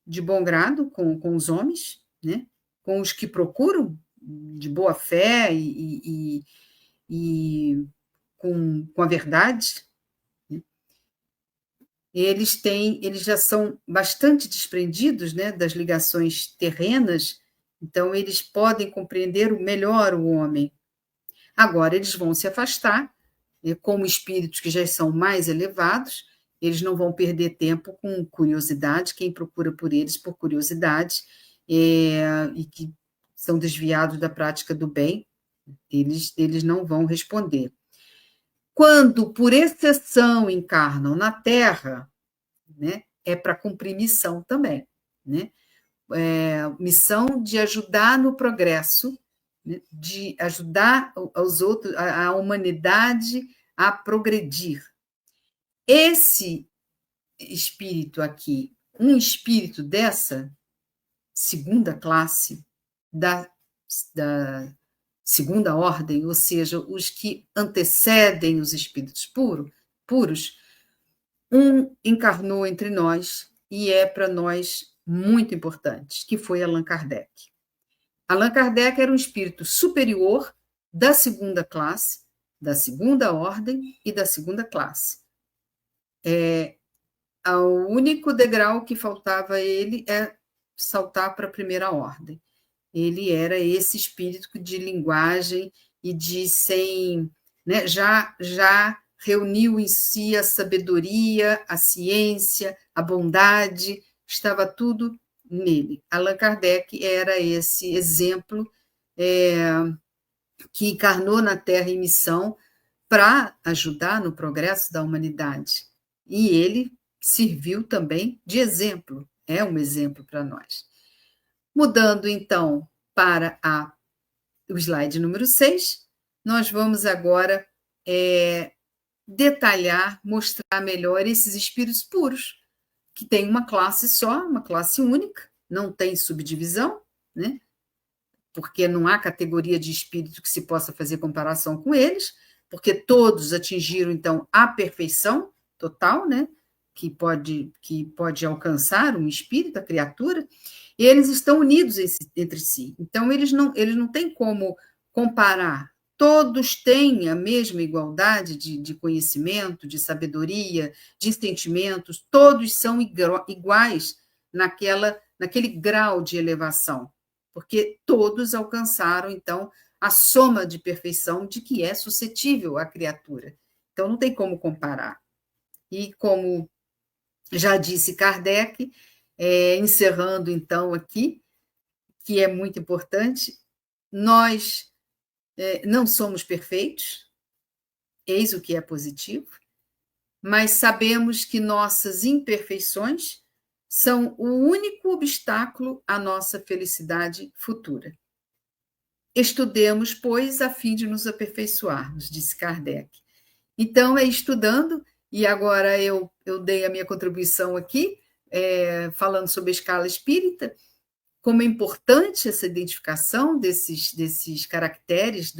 de bom grado com os homens, né? Com os que procuram de boa fé e com a verdade. Né? Eles já são bastante desprendidos, né, das ligações terrenas, então eles podem compreender melhor o homem. Agora, eles vão se afastar, como espíritos que já são mais elevados, eles não vão perder tempo com curiosidade, quem procura por eles por curiosidade, e que são desviados da prática do bem, eles não vão responder. Quando, por exceção, encarnam na Terra, né, é para cumprir missão também, né? Missão de ajudar no progresso, né, de ajudar os outros, a humanidade a progredir. Esse espírito aqui, um espírito dessa segunda classe, da segunda ordem, ou seja, os que antecedem os espíritos puros, encarnou entre nós e é para nós muito importante, que foi Allan Kardec. Allan Kardec era um espírito superior da segunda classe, da segunda ordem e da segunda classe. O único degrau que faltava a ele é saltar para a primeira ordem. Ele era esse espírito de linguagem e de né, já reuniu em si a sabedoria, a ciência, a bondade, estava tudo nele. Allan Kardec era esse exemplo que encarnou na Terra em missão para ajudar no progresso da humanidade. E ele serviu também de exemplo, é um exemplo para nós. Mudando, então, para o slide número 6, nós vamos agora detalhar, mostrar melhor esses espíritos puros, que tem uma classe só, uma classe única, não tem subdivisão, né? Porque não há categoria de espírito que se possa fazer comparação com eles, porque todos atingiram, então, a perfeição total, né? Que pode alcançar um espírito, a criatura, e eles estão unidos entre si. Então, eles não têm como comparar. Todos têm a mesma igualdade de conhecimento, de sabedoria, de sentimentos, todos são iguais naquele grau de elevação, porque todos alcançaram, então, a soma de perfeição de que é suscetível a criatura. Então, não tem como comparar. E como já disse Kardec, encerrando, então, aqui, que é muito importante, nós não somos perfeitos, eis o que é positivo, mas sabemos que nossas imperfeições são o único obstáculo à nossa felicidade futura. Estudemos, pois, a fim de nos aperfeiçoarmos, disse Kardec. Então, estudando, e agora eu dei a minha contribuição aqui, falando sobre a escala espírita, como é importante essa identificação desses caracteres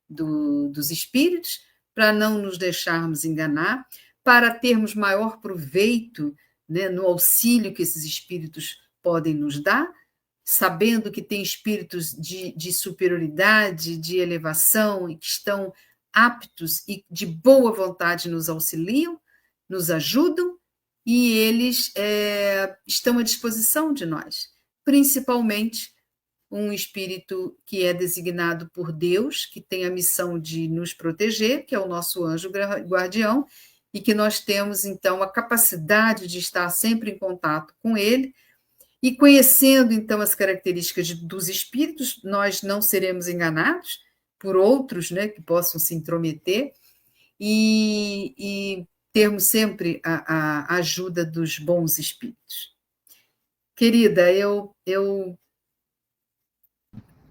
dos espíritos, para não nos deixarmos enganar, para termos maior proveito, né, no auxílio que esses espíritos podem nos dar, sabendo que tem espíritos de superioridade, de elevação, e que estão aptos e de boa vontade nos auxiliam, nos ajudam, e eles estão à disposição de nós, principalmente um espírito que é designado por Deus, que tem a missão de nos proteger, que é o nosso anjo guardião, e que nós temos, então, a capacidade de estar sempre em contato com ele, e conhecendo, então, as características dos espíritos, nós não seremos enganados, por outros, né, que possam se intrometer, e termos sempre a ajuda dos bons espíritos. Querida, eu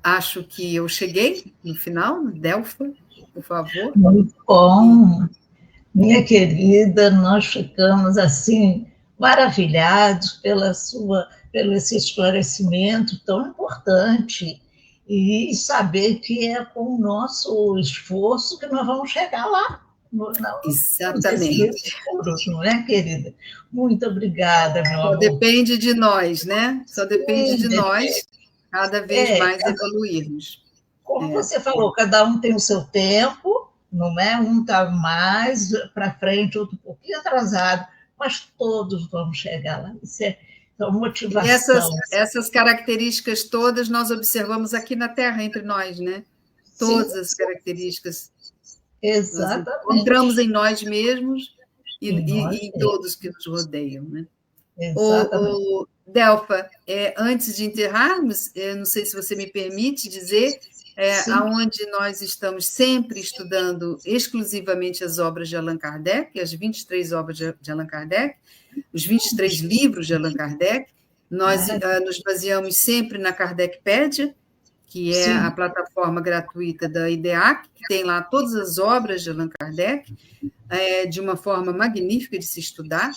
acho que eu cheguei no final, Delfa, por favor. Muito bom, minha querida, nós ficamos assim maravilhados pelo esse esclarecimento tão importante e saber que é com o nosso esforço que nós vamos chegar lá. Exatamente. Furos, não é, querida? Muito obrigada, meu amor. Só depende de nós, né? Só depende de nós cada vez mais evoluirmos. Como você falou, cada um tem o seu tempo, não é? Um está mais para frente, outro um pouquinho atrasado, mas todos vamos chegar lá. Isso é motivação. Essas características todas nós observamos aqui na Terra, entre nós, né? Todas as características. Exatamente. Nós encontramos em nós mesmos e em todos que nos rodeiam, né? Exatamente. Delfa, antes de enterrarmos, não sei se você me permite dizer, aonde nós estamos sempre estudando exclusivamente as obras de Allan Kardec, as 23 obras de Allan Kardec, os 23 livros de Allan Kardec. Nós nos baseamos sempre na Kardecpédia, que é a plataforma gratuita da IDEAC, que tem lá todas as obras de Allan Kardec, de uma forma magnífica de se estudar.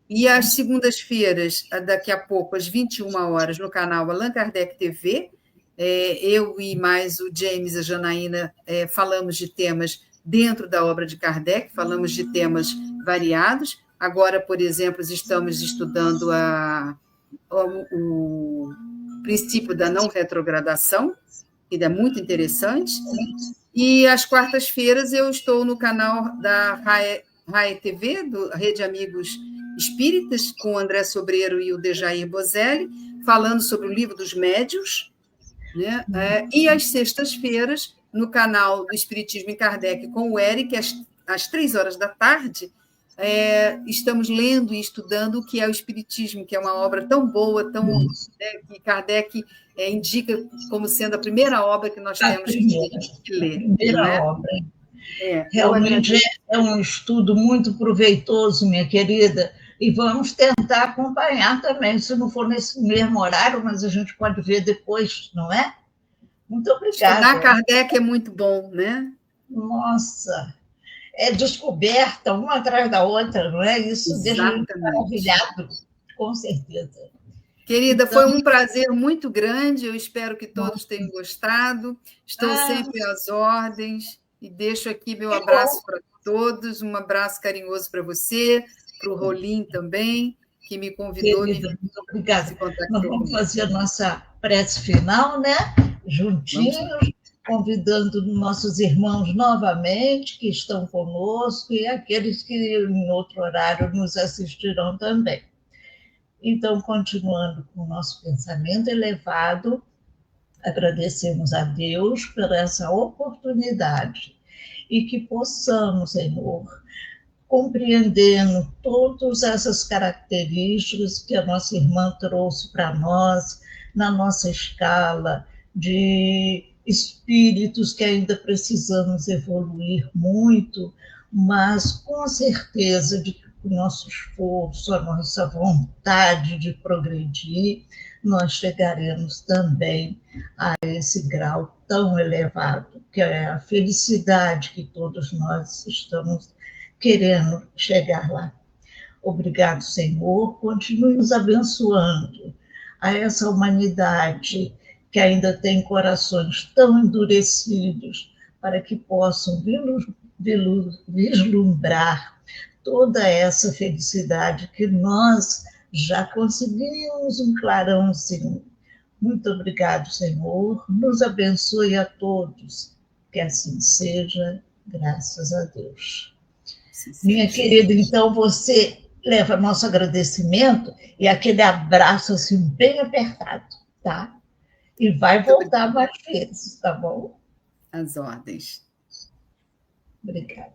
E às segundas-feiras, daqui a pouco, às 21 horas, no canal Allan Kardec TV, eu e mais o James e a Janaína falamos de temas dentro da obra de Kardec, falamos de temas variados. Agora, por exemplo, estamos estudando o princípio da não retrogradação, que é muito interessante. E às quartas-feiras eu estou no canal da RAE TV, do Rede Amigos Espíritas, com o André Sobreiro e o Dejair Bozelli, falando sobre o Livro dos Médiuns, né? E às sextas-feiras, no canal do Espiritismo em Kardec, com o Eric, às 15h, estamos lendo e estudando o que é o Espiritismo, que é uma obra tão boa, que Kardec indica como sendo a primeira obra que nós temos que ler. Primeira obra. Realmente é um estudo muito proveitoso, minha querida, e vamos tentar acompanhar também, se não for nesse mesmo horário, mas a gente pode ver depois, não é? Muito obrigada. Estudar Kardec é muito bom, né? Nossa, é descoberta uma atrás da outra, não é? Isso deixa a gente maravilhado, com certeza. Querida, então, foi um prazer muito grande, eu espero que todos tenham gostado. Estou sempre às ordens e deixo aqui meu abraço para todos, um abraço carinhoso para você, para o Rolim também, que me convidou. Querida, muito obrigada. Nós vamos fazer a nossa prece final, né? Juntinhos, convidando nossos irmãos novamente, que estão conosco, e aqueles que em outro horário nos assistirão também. Então, continuando com o nosso pensamento elevado, agradecemos a Deus por essa oportunidade e que possamos, Senhor, compreendendo todas essas características que a nossa irmã trouxe para nós, na nossa escala de espíritos que ainda precisamos evoluir muito, mas com certeza de que o nosso esforço, a nossa vontade de progredir, nós chegaremos também a esse grau tão elevado, que é a felicidade que todos nós estamos querendo chegar lá. Obrigado, Senhor, continue nos abençoando a essa humanidade que ainda tem corações tão endurecidos, para que possam vislumbrar toda essa felicidade que nós já conseguimos um clarãozinho. Muito obrigado, Senhor, nos abençoe a todos, que assim seja, graças a Deus. Minha querida, então você leva nosso agradecimento e aquele abraço assim bem apertado, tá? E vai voltar mais vezes, tá bom? Às ordens. Obrigada.